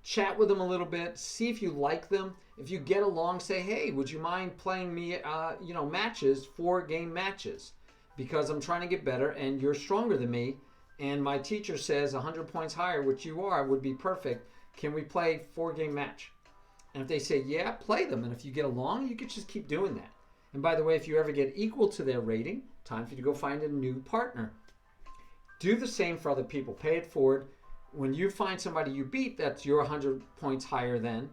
Chat with them a little bit. See if you like them. If you get along, say, hey, would you mind playing me, matches, 4-game matches? Because I'm trying to get better and you're stronger than me. And my teacher says 100 points higher, which you are, would be perfect. Can we play 4-game match? And if they say, yeah, play them. And if you get along, you could just keep doing that. And by the way, if you ever get equal to their rating, time for you to go find a new partner. Do the same for other people. Pay it forward. When you find somebody you beat that's your 100 points higher than,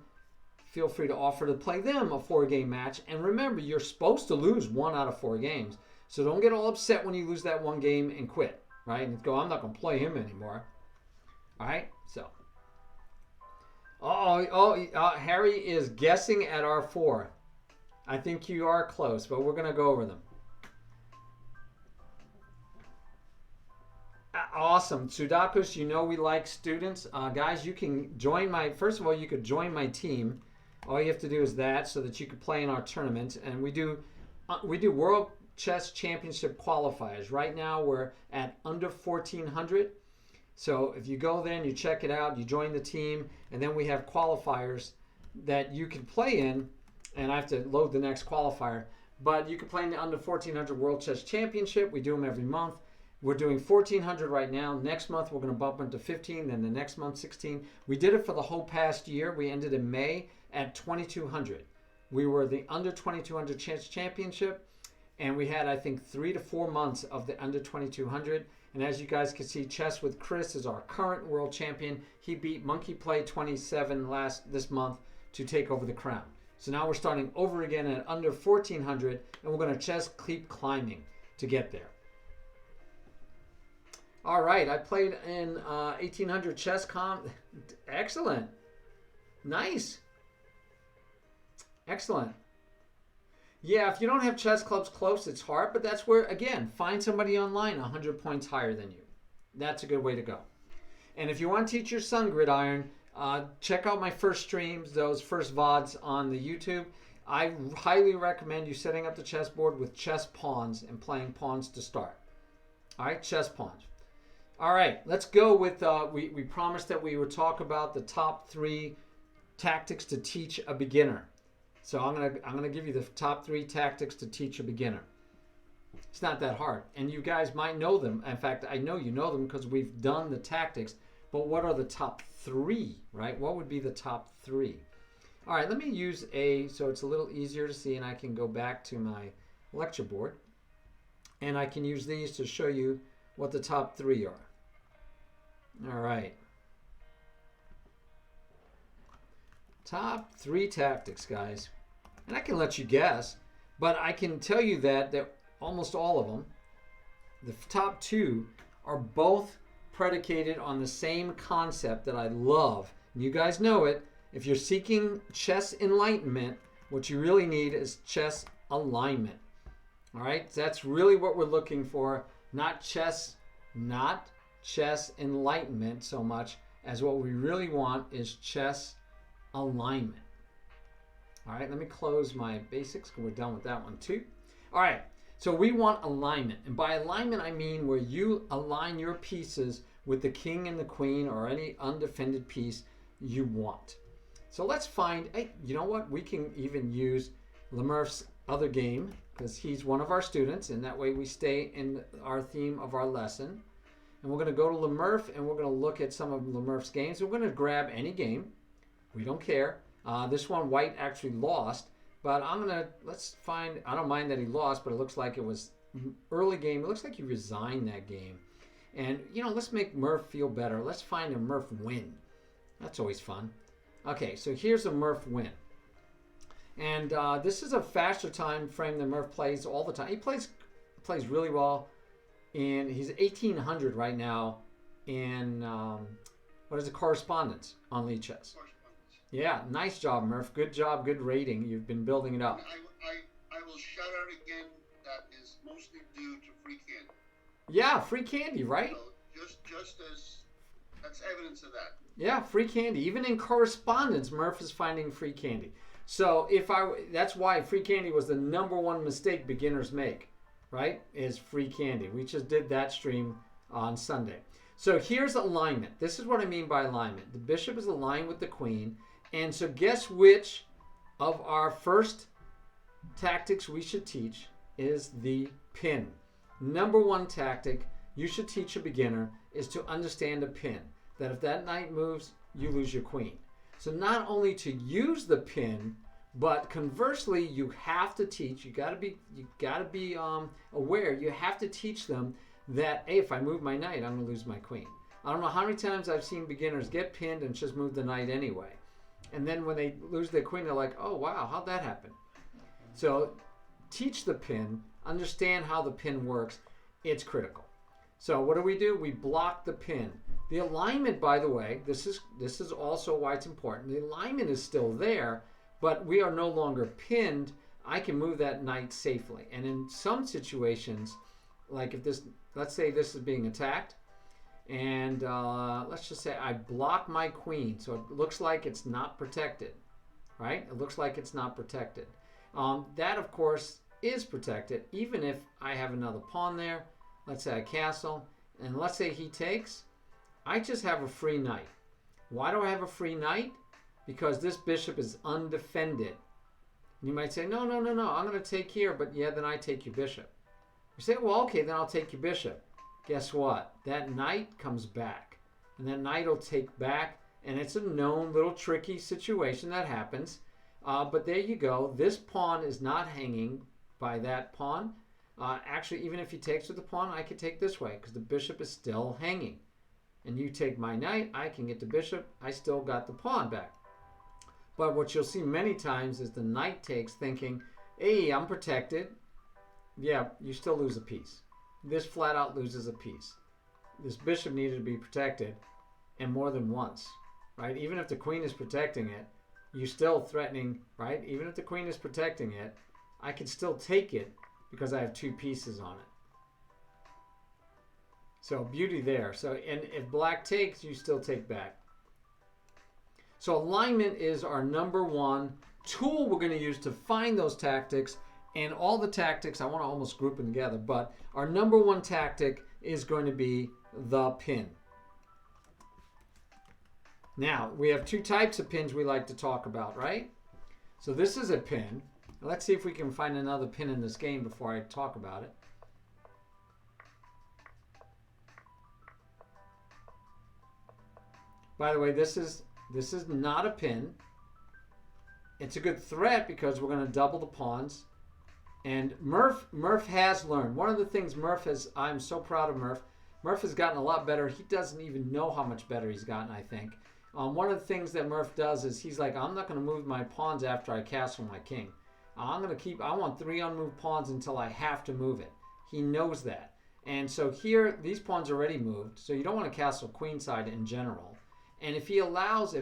feel free to offer to play them a 4-game match. And remember, you're supposed to lose 1 out of 4 games. So don't get all upset when you lose that 1 game and quit, right? And go, I'm not going to play him anymore. All right? So. Harry is guessing at our 4. I think you are close, but we're going to go over them. Awesome. Sudokus, you know we like students. Guys, you can join first of all, you could join my team. All you have to do is that so that you could play in our tournament. And we do World Chess Championship qualifiers. Right now we're at under 1,400. So if you go there and you check it out, you join the team, and then we have qualifiers that you can play in. And I have to load the next qualifier. But you can play in the under 1,400 World Chess Championship. We do them every month. We're doing 1,400 right now. Next month, we're going to bump into 15. Then the next month, 16. We did it for the whole past year. We ended in May at 2,200. We were the under 2,200 Chess Championship. And we had, I think, 3 to 4 months of the under 2,200. And as you guys can see, Chess with Chris is our current world champion. He beat Monkey Play 27 this month to take over the crown. So now we're starting over again at under 1,400, and we're going to just keep climbing to get there. All right, I played in 1,800 ChessCom. Excellent. Nice. Excellent. Yeah, if you don't have chess clubs close, it's hard, but that's where, again, find somebody online 100 points higher than you. That's a good way to go. And if you want to teach your son Gridiron, check out my first streams, those first VODs on the YouTube. I highly recommend you setting up the chessboard with chess pawns and playing pawns to start. All right, chess pawns. All right, let's go with, we promised that we would talk about the top 3 tactics to teach a beginner. So I'm gonna give you the top 3 tactics to teach a beginner. It's not that hard, and you guys might know them. In fact, I know you know them because we've done the tactics. But what are the top 3, right? What would be the top 3? All right, let me use so it's a little easier to see, and I can go back to my lecture board, and I can use these to show you what the top 3 are. All right. Top 3 tactics, guys. And I can let you guess, but I can tell you that almost all of them, the top 2, are both predicated on the same concept that I love. And you guys know it. If you're seeking chess enlightenment, what you really need is chess alignment. All right? That's really what we're looking for. Not chess enlightenment so much as what we really want is chess alignment. All right, let me close my basics because we're done with that one too. All right, so we want alignment. And by alignment, I mean where you align your pieces with the king and the queen or any undefended piece you want. So let's find, hey, you know what? We can even use Lemurf's other game because he's one of our students, and that way we stay in our theme of our lesson. And we're going to go to Lemurf, and we're going to look at some of Lemurf's games. We're going to grab any game. We don't care. This one, White actually lost, but let's find, I don't mind that he lost, but it looks like it was early game. It looks like he resigned that game. And, let's make Murph feel better. Let's find a Murph win. That's always fun. Okay, so here's a Murph win. And this is a faster time frame than Murph plays all the time. He plays really well. And he's 1800 right now in, what is it, correspondence on Lichess. Yeah, nice job, Murph. Good job, good rating. You've been building it up. I will shout out again that is mostly due to free candy. Yeah, free candy, right? So just as that's evidence of that. Yeah, free candy. Even in correspondence, Murph is finding free candy. So that's why free candy was the #1 mistake beginners make, right? Is free candy. We just did that stream on Sunday. So here's alignment. This is what I mean by alignment. The bishop is aligned with the queen. And so guess which of our first tactics we should teach is the pin. #1 tactic you should teach a beginner is to understand a pin. That if that knight moves, you lose your queen. So not only to use the pin, but conversely, you have to teach. You gotta be aware. You have to teach them that, hey, if I move my knight, I'm gonna lose my queen. I don't know how many times I've seen beginners get pinned and just move the knight anyway. And then when they lose their queen, they're like, oh wow, how'd that happen? So teach the pin, understand how the pin works. It's critical. So what do? We block the pin. The alignment, by the way, this is also why it's important. The alignment is still there, but we are no longer pinned. I can move that knight safely. And in some situations, like if this, let's say this is being attacked, and let's just say I block my queen, so it looks like it's not protected, right? It looks like it's not protected. That, of course, is protected, even if I have another pawn there. Let's say I castle, and let's say he takes. I just have a free knight. Why do I have a free knight? Because this bishop is undefended. You might say, no, I'm going to take here, but yeah, then I take your bishop. You say, well, okay, then I'll take your bishop. Guess what? That knight comes back, and that knight will take back, and it's a known little tricky situation that happens. But there you go. This pawn is not hanging by that pawn. Actually, even if he takes with the pawn, I could take this way because the bishop is still hanging. And you take my knight, I can get the bishop, I still got the pawn back. But what you'll see many times is the knight takes thinking, hey, I'm protected. Yeah, you still lose a piece. This flat out loses a piece. This bishop needed to be protected, and more than once, right? Even if the queen is protecting it, you're still threatening, right? Even if the queen is protecting it, I can still take it because I have 2 pieces on it. So beauty there. So, and if black takes, you still take back. So alignment is our #1 tool we're going to use to find those tactics. And all the tactics, I want to almost group them together, but our #1 tactic is going to be the pin. Now, we have 2 types of pins we like to talk about, right? So this is a pin. Let's see if we can find another pin in this game before I talk about it. By the way, this is not a pin. It's a good threat because we're going to double the pawns. And Murph has learned. One of the things I'm so proud of Murph. Murph has gotten a lot better. He doesn't even know how much better he's gotten, I think. One of the things that Murph does is he's like, I'm not going to move my pawns after I castle my king. I want 3 unmoved pawns until I have to move it. He knows that. And so here, these pawns are already moved. So you don't want to castle queenside in general. And if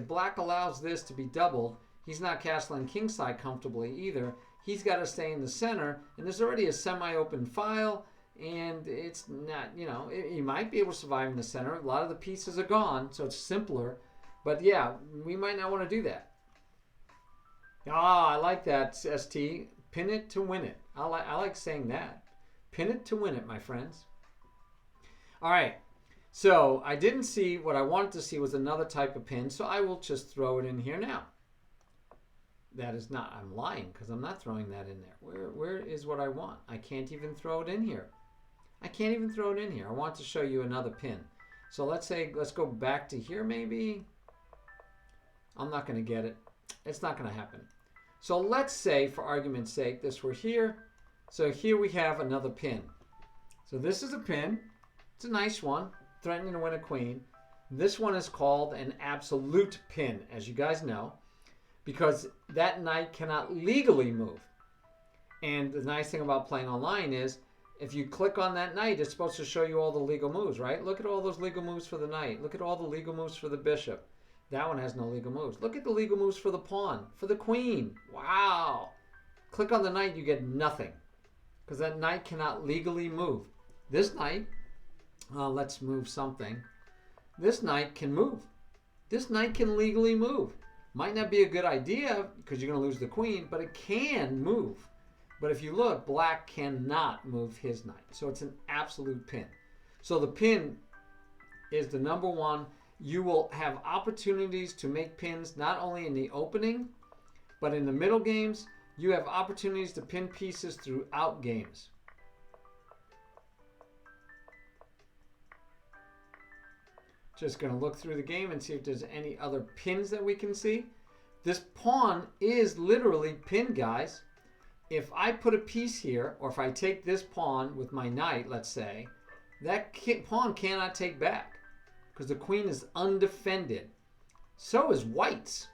black allows this to be doubled, he's not castling kingside comfortably either. He's got to stay in the center, and there's already a semi-open file, and it's not, you might be able to survive in the center. A lot of the pieces are gone, so it's simpler. But yeah, we might not want to do that. I like that, ST. Pin it to win it. I like saying that. Pin it to win it, my friends. All right. So I didn't see what I wanted to see was another type of pin, so I will just throw it in here now. That is not, I'm lying because I'm not throwing that in there. Where is what I want? I can't even throw it in here. I can't even throw it in here. I want to show you another pin. So let's go back to here maybe. I'm not going to get it. It's not going to happen. So let's say, for argument's sake, this were here. So here we have another pin. So this is a pin. It's a nice one. Threatening to win a queen. This one is called an absolute pin, as you guys know, because that knight cannot legally move. And the nice thing about playing online is if you click on that knight, it's supposed to show you all the legal moves, right? Look at all those legal moves for the knight. Look at all the legal moves for the bishop. That one has no legal moves. Look at the legal moves for the pawn, for the queen. Wow. Click on the knight, you get nothing because that knight cannot legally move. This knight, let's move something. This knight can move. This knight can legally move. Might not be a good idea because you're going to lose the queen, but it can move. But if you look, black cannot move his knight. So it's an absolute pin. So the pin is the number one. You will have opportunities to make pins not only in the opening, but in the middle games. You have opportunities to pin pieces throughout games. Just going to look through the game and see if there's any other pins that we can see. This pawn is literally pinned, guys. If I put a piece here, or if I take this pawn with my knight, let's say, that pawn cannot take back because the queen is undefended. So is white's.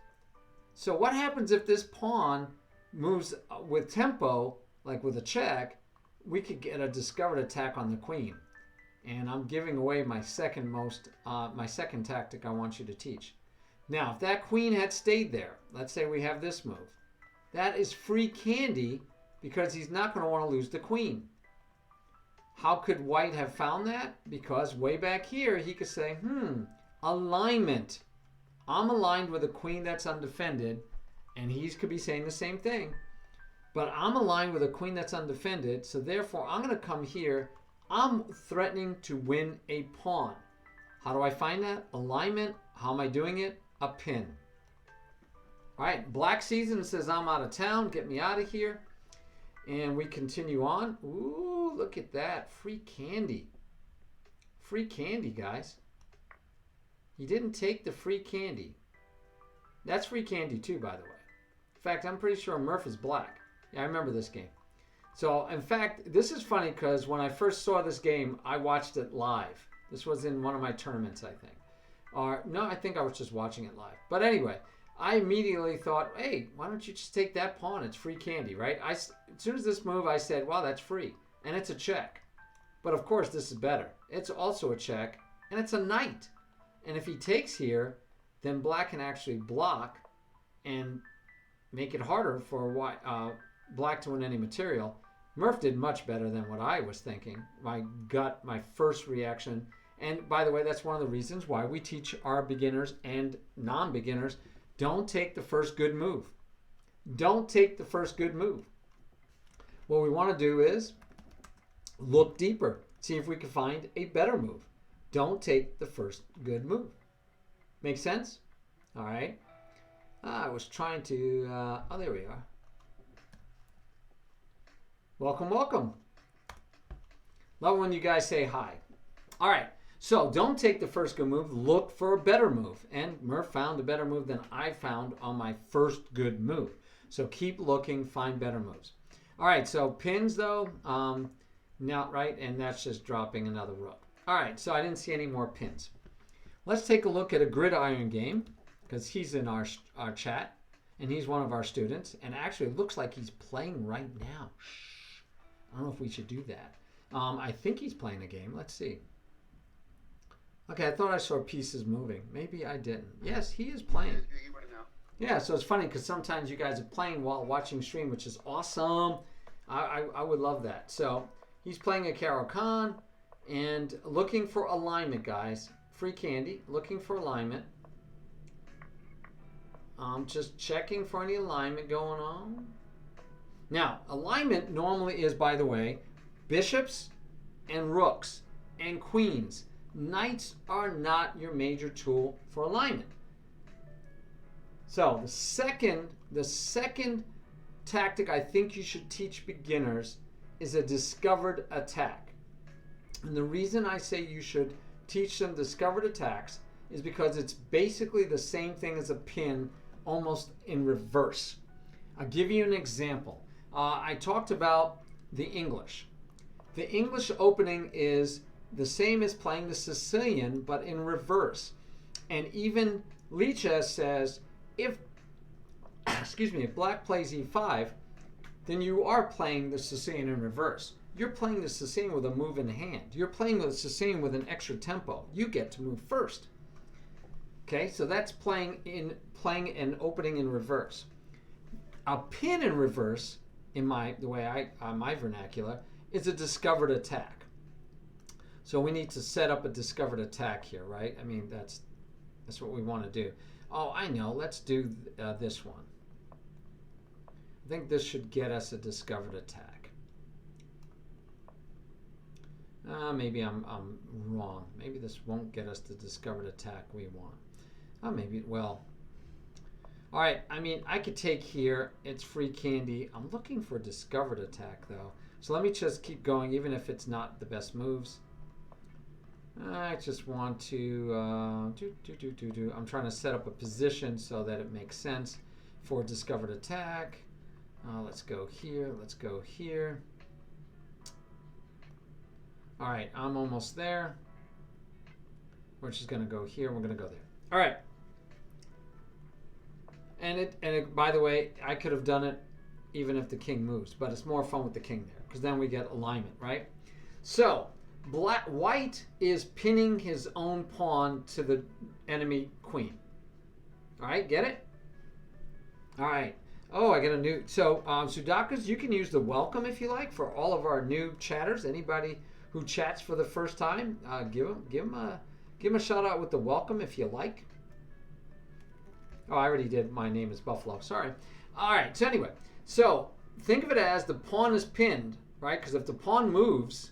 So what happens if this pawn moves with tempo, like with a check? We could get a discovered attack on the queen. And I'm giving away my second tactic I want you to teach. Now, if that queen had stayed there, let's say we have this move. That is free candy because he's not going to want to lose the queen. How could white have found that? Because way back here, he could say, alignment. I'm aligned with a queen that's undefended, and he could be saying the same thing. But I'm aligned with a queen that's undefended, so therefore I'm going to come here. I'm threatening to win a pawn. How do I find that? Alignment. How am I doing it? A pin. All right, Black Season says I'm out of town. Get me out of here. And we continue on. Ooh, look at that. Free candy. Free candy, guys. He didn't take the free candy. That's free candy too, by the way. In fact, I'm pretty sure Murph is black. Yeah, I remember this game. So, in fact, this is funny because when I first saw this game, I watched it live. This was in one of my tournaments, I think. Or, no, I think I was just watching it live. But anyway, I immediately thought, hey, why don't you just take that pawn? It's free candy, right? As soon as this move, I said, wow, that's free. And it's a check. But, of course, this is better. It's also a check, and it's a knight. And if he takes here, then black can actually block and make it harder for black to win any material. Murph did much better than what I was thinking. My gut, my first reaction. And by the way, that's one of the reasons why we teach our beginners and non-beginners, don't take the first good move. Don't take the first good move. What we want to do is look deeper. See if we can find a better move. Don't take the first good move. Make sense? All right. I was trying to... oh, there we are. Welcome, welcome. Love when you guys say hi. All right. So don't take the first good move. Look for a better move. And Murph found a better move than I found on my first good move. So keep looking. Find better moves. All right. So pins, though. Now, right? And that's just dropping another rook. All right. So I didn't see any more pins. Let's take a look at a gridiron game because he's in our chat. And he's one of our students. And actually, it looks like he's playing right now. I don't know if we should do that. I think he's playing a game. Let's see. Okay, I thought I saw pieces moving. Maybe I didn't. Yes, he is playing. Yeah, so it's funny because sometimes you guys are playing while watching stream, which is awesome. I would love that. So he's playing a Caro-Kann and looking for alignment, guys. Free candy, looking for alignment. Just checking for any alignment going on. Now, alignment normally is, by the way, bishops and rooks and queens. Knights are not your major tool for alignment. So the second tactic I think you should teach beginners is a discovered attack. And the reason I say you should teach them discovered attacks is because it's basically the same thing as a pin, almost in reverse. I'll give you an example. I talked about the English. The English opening is the same as playing the Sicilian, but in reverse. And even Lichess says if if black plays e5, then you are playing the Sicilian in reverse. You're playing the Sicilian with a move in hand. You're playing the Sicilian with an extra tempo. You get to move first. Okay, so that's playing an opening in reverse. A pin in reverse, in my vernacular, is a discovered attack. So we need to set up a discovered attack here, right? I mean, that's what we want to do. Oh, I know. Let's do this one. I think this should get us a discovered attack. Maybe I'm wrong. Maybe this won't get us the discovered attack we want. Maybe, well. All right, I mean, I could take here. It's free candy. I'm looking for a discovered attack, though. So let me just keep going, even if it's not the best moves. I just want to I'm trying to set up a position so that it makes sense for a discovered attack. Let's go here. Let's go here. All right, I'm almost there. We're just going to go here. We're going to go there. All right. And it, by the way, I could have done it even if the king moves, but it's more fun with the king there because then we get alignment, right? So white is pinning his own pawn to the enemy queen. All right, get it? All right. Oh, I get a new. So Sudakas, you can use the welcome if you like for all of our new chatters. Anybody who chats for the first time, give them a shout out with the welcome if you like. Oh, I already did. My name is Buffalo. Sorry. All right. So anyway, so think of it as the pawn is pinned, right? Because if the pawn moves,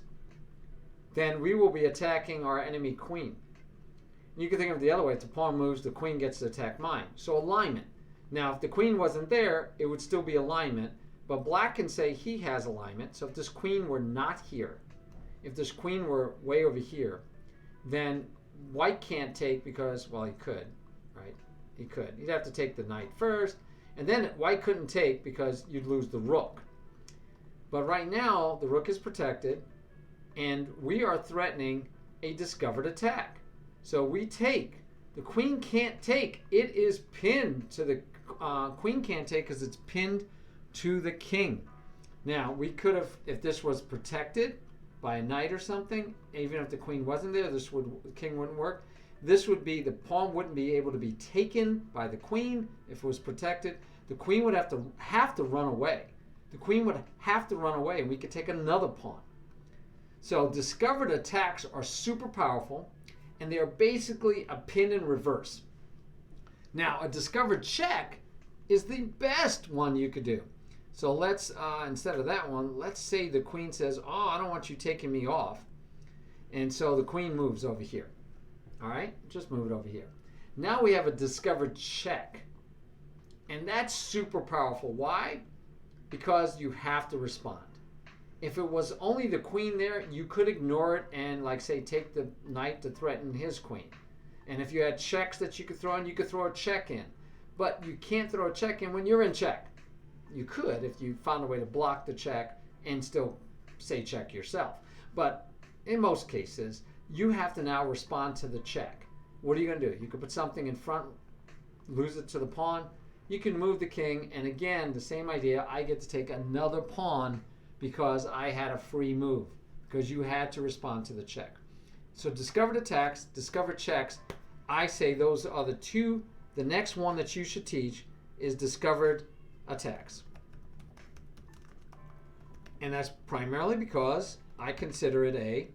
then we will be attacking our enemy queen. You can think of it the other way. If the pawn moves, the queen gets to attack mine. So alignment. Now, if the queen wasn't there, it would still be alignment. But black can say he has alignment. So if this queen were not here, if this queen were way over here, then white can't take because, well, he could, right? He could. He'd have to take the knight first. And then white couldn't take because you'd lose the rook. But right now, the rook is protected. And we are threatening a discovered attack. So we take. The queen can't take. It is pinned to the queen can't take because it's pinned to the king. Now, we could have, if this was protected by a knight or something, even if the queen wasn't there, the king wouldn't work. This would be, the pawn wouldn't be able to be taken by the queen if it was protected. The queen would have to run away. The queen would have to run away, and we could take another pawn. So discovered attacks are super powerful, and they are basically a pin in reverse. Now, a discovered check is the best one you could do. So let's, instead of that one, let's say the queen says, oh, I don't want you taking me off. And so the queen moves over here. All right, just move it over here. Now we have a discovered check. And that's super powerful. Why? Because you have to respond. If it was only the queen there, you could ignore it and, like, say, take the knight to threaten his queen. And if you had checks that you could throw in, you could throw a check in. But you can't throw a check in when you're in check. You could if you found a way to block the check and still say check yourself. But in most cases, you have to now respond to the check. What are you going to do? You could put something in front, lose it to the pawn. You can move the king. And again, the same idea. I get to take another pawn because I had a free move, because you had to respond to the check. So discovered attacks, discovered checks, I say those are the two. The next one that you should teach is discovered attacks. And that's primarily because I consider it a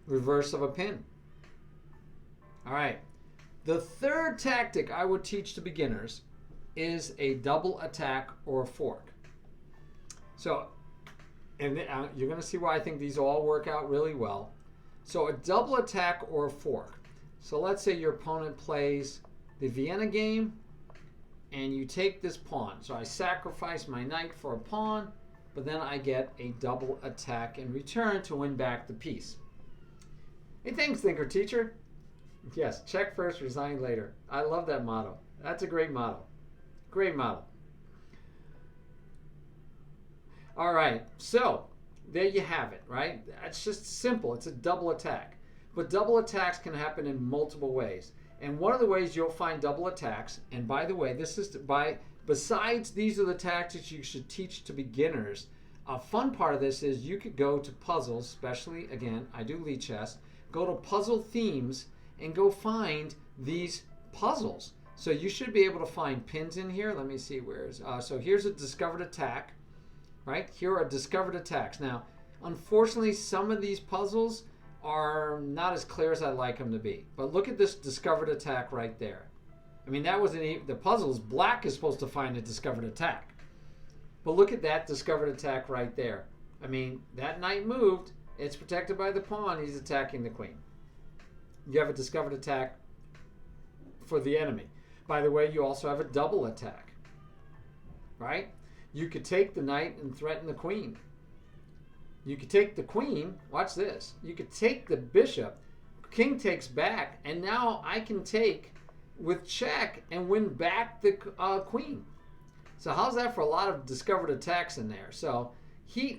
reverse of a pin. All right. The third tactic I would teach to beginners is a double attack or a fork. So, and you're going to see why I think these all work out really well. So a double attack or a fork. So let's say your opponent plays the Vienna game and you take this pawn. So I sacrifice my knight for a pawn, but then I get a double attack in return to win back the piece. Hey, thanks, thinker teacher. Yes, check first, resign later. I love that motto. That's a great motto. Great motto. All right, so there you have it, right? It's just simple. It's a double attack. But double attacks can happen in multiple ways. And one of the ways you'll find double attacks, and by the way, besides these are the tactics you should teach to beginners, a fun part of this is you could go to puzzles, especially, again, I do Lichess, go to puzzle themes and go find these puzzles. So you should be able to find pins in here. Let me see so here's a discovered attack, right? Here are discovered attacks. Now, unfortunately, some of these puzzles are not as clear as I'd like them to be. But look at this discovered attack right there. I mean, that wasn't even, the puzzles, black is supposed to find a discovered attack. But look at that discovered attack right there. I mean, that knight moved. It's protected by the pawn. He's attacking the queen. You have a discovered attack for the enemy. By the way, you also have a double attack, right? You could take the knight and threaten the queen. You could take the queen. Watch this. You could take the bishop. King takes back, and now I can take with check and win back the queen. So how's that for a lot of discovered attacks in there? So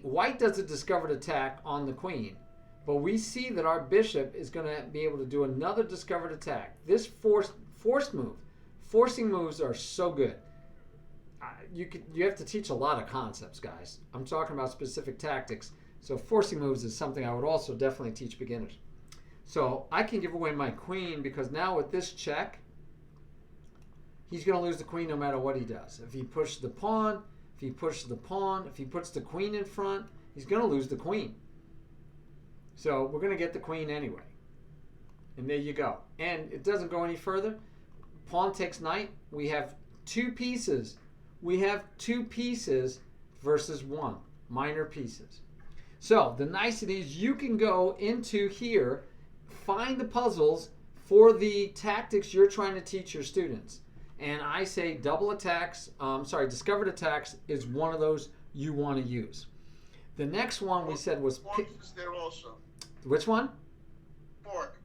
white does a discovered attack on the queen, but we see that our bishop is going to be able to do another discovered attack. This forced move. Forcing moves are so good. You have to teach a lot of concepts, guys. I'm talking about specific tactics. So forcing moves is something I would also definitely teach beginners. So I can give away my queen because now with this check, he's going to lose the queen no matter what he does. If he pushes the pawn, if he pushes the pawn, if he puts the queen in front, he's going to lose the queen. So we're going to get the queen anyway. And there you go. And it doesn't go any further. Pawn takes knight. We have two pieces. We have two pieces versus one. Minor pieces. So the niceties, you can go into here, find the puzzles for the tactics you're trying to teach your students. And I say discovered attacks is one of those you want to use. The next one we said was... Fork is there also. Which one? Fork.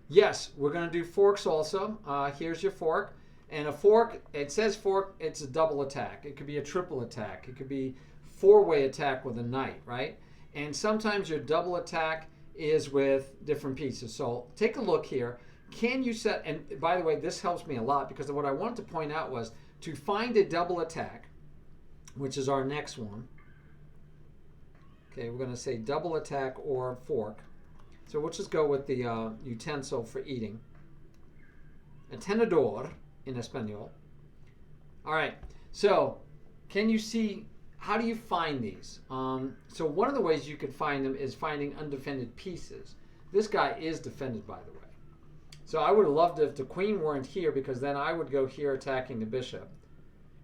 Yes, we're going to do forks also. Here's your fork. And a fork, it says fork, it's a double attack. It could be a triple attack. It could be four-way attack with a knight, right? And sometimes your double attack is with different pieces. So take a look here. Can you set, and by the way, this helps me a lot because what I wanted to point out was to find a double attack, which is our next one. Okay, we're going to say double attack or fork. So we'll just go with the utensil for eating. A tenedor in Espanol. All right, so can you see, how do you find these? So one of the ways you could find them is finding undefended pieces. This guy is defended, by the way. So I would have loved if the queen weren't here because then I would go here attacking the bishop.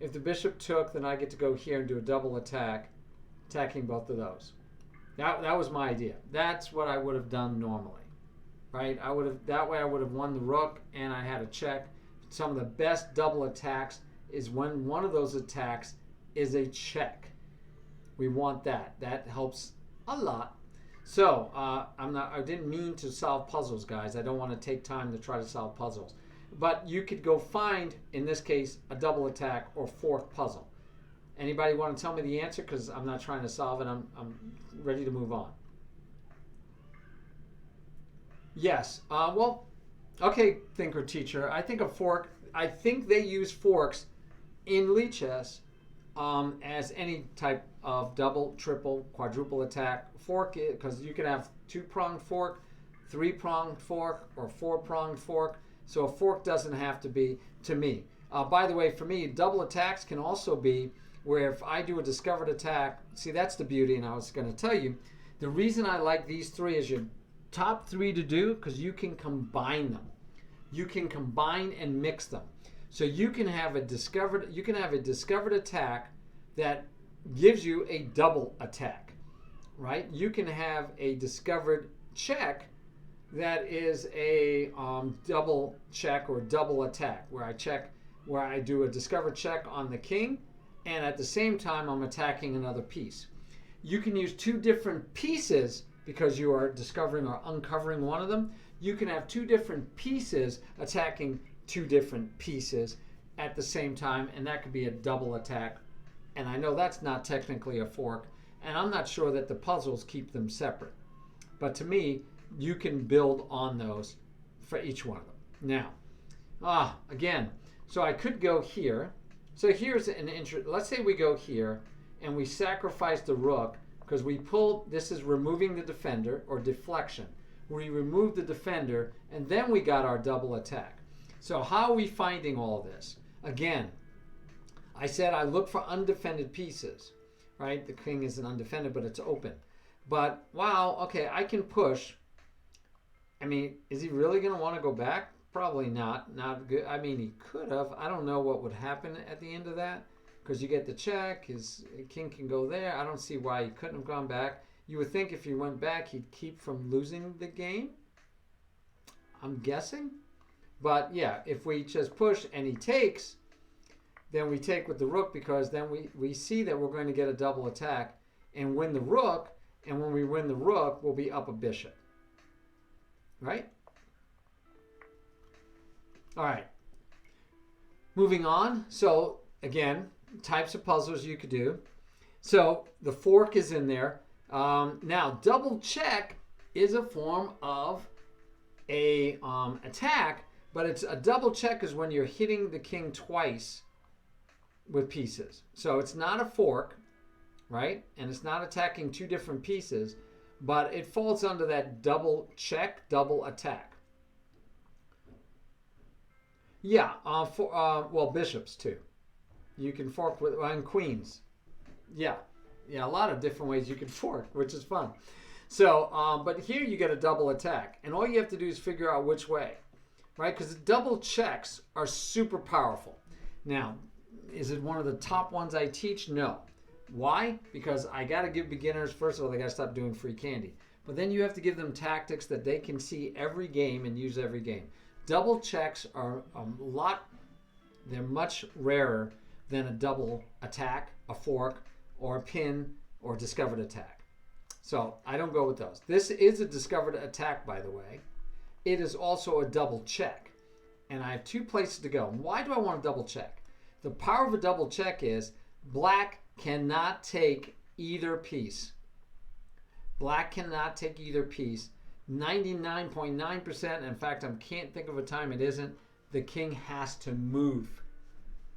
If the bishop took, then I get to go here and do a double attack, attacking both of those. That was my idea. That's what I would have done normally, right? That way I would have won the rook and I had a check. Some of the best double attacks is when one of those attacks is a check. We want that. That helps a lot. So I didn't mean to solve puzzles, guys. I don't want to take time to try to solve puzzles. But you could go find, in this case, a double attack or fork puzzle. Anybody want to tell me the answer? Because I'm not trying to solve it. I'm ready to move on. Yes. Well, okay, thinker teacher. I think a fork. I think they use forks in Lichess as any type of double, triple, quadruple attack. Fork, because you can have two-pronged fork, three-pronged fork, or four-pronged fork. So a fork doesn't have to be, to me. By the way, for me, double attacks can also be where if I do a discovered attack, see, that's the beauty, and I was going to tell you, the reason I like these three is your top three to do, because you can combine them. You can combine and mix them. So you can have a discovered attack that gives you a double attack, right? You can have a discovered check that is a double check or double attack, where I do a discovered check on the king, and at the same time I'm attacking another piece. You can use two different pieces because you are discovering or uncovering one of them. You can have two different pieces attacking two different pieces at the same time, and that could be a double attack. And I know that's not technically a fork, and I'm not sure that the puzzles keep them separate. But to me, you can build on those for each one of them. Now, again, so I could go here. So here's an interest. Let's say we go here and we sacrifice the rook because we pulled, this is removing the defender or deflection. We removed the defender and then we got our double attack. So how are we finding all this? Again, I said I look for undefended pieces, right? The king isn't undefended, but it's open. But wow, okay, I can push. I mean, is he really going to want to go back? Probably not. Not good. I mean, he could have. I don't know what would happen at the end of that because you get the check. His king can go there. I don't see why he couldn't have gone back. You would think if he went back, he'd keep from losing the game. I'm guessing. But yeah, if we just push and he takes, then we take with the rook because then we see that we're going to get a double attack and win the rook. And when we win the rook, we'll be up a bishop. Right? All right. Moving on. So again, types of puzzles you could do. So the fork is in there. Now, double check is a form of a attack, but it's a double check is when you're hitting the king twice with pieces. So it's not a fork, right? And it's not attacking two different pieces, but it falls under that double check, double attack. Yeah, well, bishops too. You can fork with, and queens. Yeah, a lot of different ways you can fork, which is fun. So, but here you get a double attack, and all you have to do is figure out which way, right? Because double checks are super powerful. Now, is it one of the top ones I teach? No. Why? Because I got to give beginners, first of all, they got to stop doing free candy. But then you have to give them tactics that they can see every game and use every game. Double checks are they're much rarer than a double attack, a fork, or a pin, or discovered attack. So I don't go with those. This is a discovered attack, by the way. It is also a double check. And I have two places to go. Why do I want to double check? The power of a double check is black cannot take either piece. Black cannot take either piece. 99.9%, in fact, I can't think of a time it isn't, the king has to move.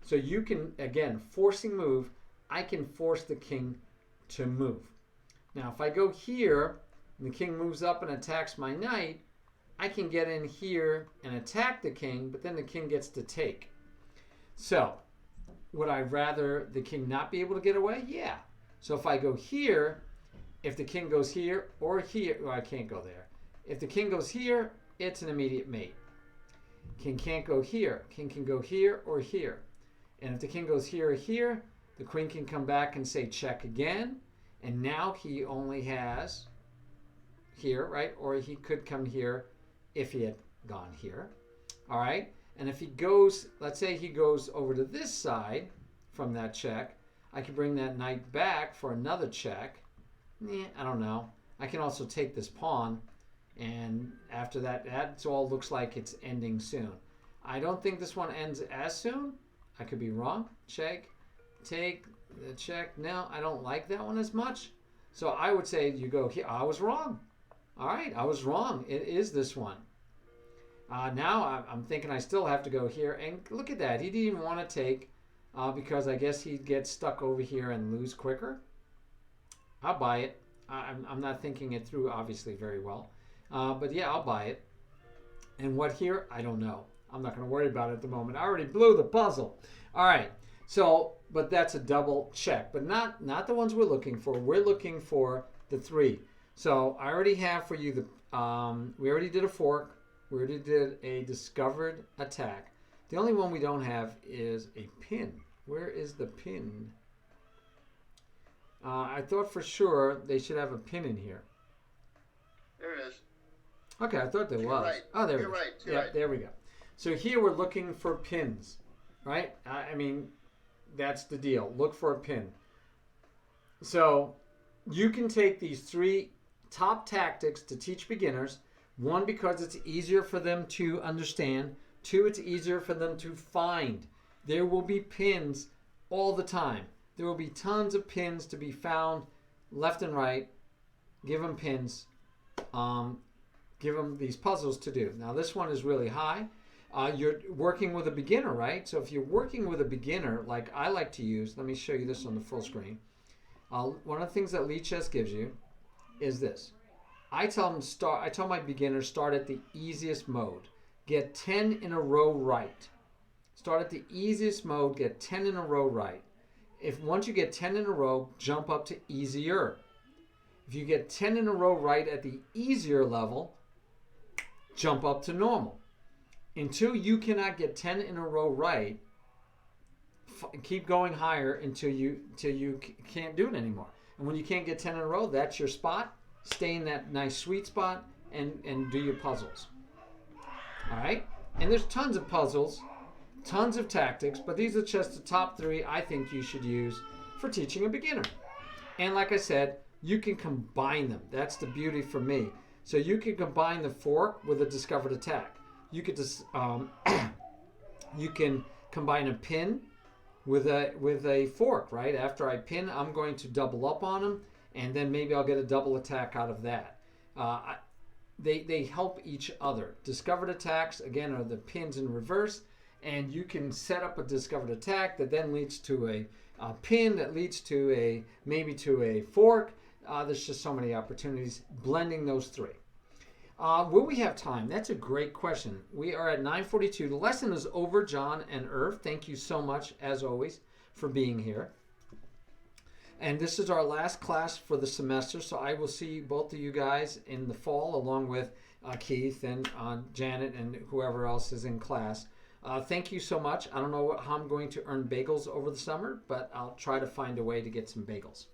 So you can, again, forcing move, I can force the king to move. Now, if I go here, and the king moves up and attacks my knight, I can get in here and attack the king, but then the king gets to take. So, would I rather the king not be able to get away? Yeah. So if I go here, if the king goes here or here, well, I can't go there. If the king goes here, it's an immediate mate. King can't go here. King can go here or here. And if the king goes here or here, the queen can come back and say check again. And now he only has here, right? Or he could come here if he had gone here. All right? And if he goes, let's say he goes over to this side from that check, I can bring that knight back for another check. I don't know. I can also take this pawn, and after that, that all looks like it's ending soon. I don't think this one ends as soon. I could be wrong. Check, take the check. No, I don't like that one as much. So I would say you go here. I was wrong. All right, I was wrong. It is this one. Now I'm thinking I still have to go here. And look at that. He didn't even want to take because I guess he'd get stuck over here and lose quicker. I'll buy it. I'm not thinking it through, obviously, very well. But yeah, I'll buy it. And what here? I don't know. I'm not going to worry about it at the moment. I already blew the puzzle. All right. So, but that's a double check. But not the ones we're looking for. We're looking for the three. So I already have for you the, we already did a fork. We already did a discovered attack. The only one we don't have is a pin. Where is the pin? I thought for sure they should have a pin in here. There it is. Okay, I thought there You're was. right. Oh, there You're it is. right. You're Yeah, right. there we go. So here we're looking for pins, right? I mean, that's the deal. Look for a pin. So you can take these three top tactics to teach beginners. One, because it's easier for them to understand. Two, it's easier for them to find. There will be pins all the time. There will be tons of pins to be found left and right. Give them pins. give them these puzzles to do. Now this one is really high. You're working with a beginner, right? So if you're working with a beginner, like I like to use, let me show you this on the full screen. One of the things that Lichess gives you is this. I tell my beginners, start at the easiest mode. Get 10 in a row right. Start at the easiest mode, get 10 in a row right. Once you get 10 in a row, jump up to easier. If you get 10 in a row right at the easier level, jump up to normal. Until you cannot get 10 in a row right, keep going higher until you can't do it anymore. And when you can't get 10 in a row, that's your spot. Stay in that nice sweet spot and do your puzzles. All right? And there's tons of puzzles, tons of tactics, but these are just the top 3 I think you should use for teaching a beginner. And like I said, you can combine them. That's the beauty for me. So you can combine the fork with a discovered attack. You could just you can combine a pin with a fork, right? After I pin, I'm going to double up on them, and then maybe I'll get a double attack out of that. They help each other. Discovered attacks, again, are the pins in reverse, and you can set up a discovered attack that then leads to a pin that leads to maybe to a fork. There's just so many opportunities blending those 3. Will we have time? That's a great question. We are at 9:42. The lesson is over, John and Irv. Thank you so much, as always, for being here. And this is our last class for the semester, so I will see both of you guys in the fall, along with Keith and Janet and whoever else is in class. Thank you so much. I don't know how I'm going to earn bagels over the summer, but I'll try to find a way to get some bagels.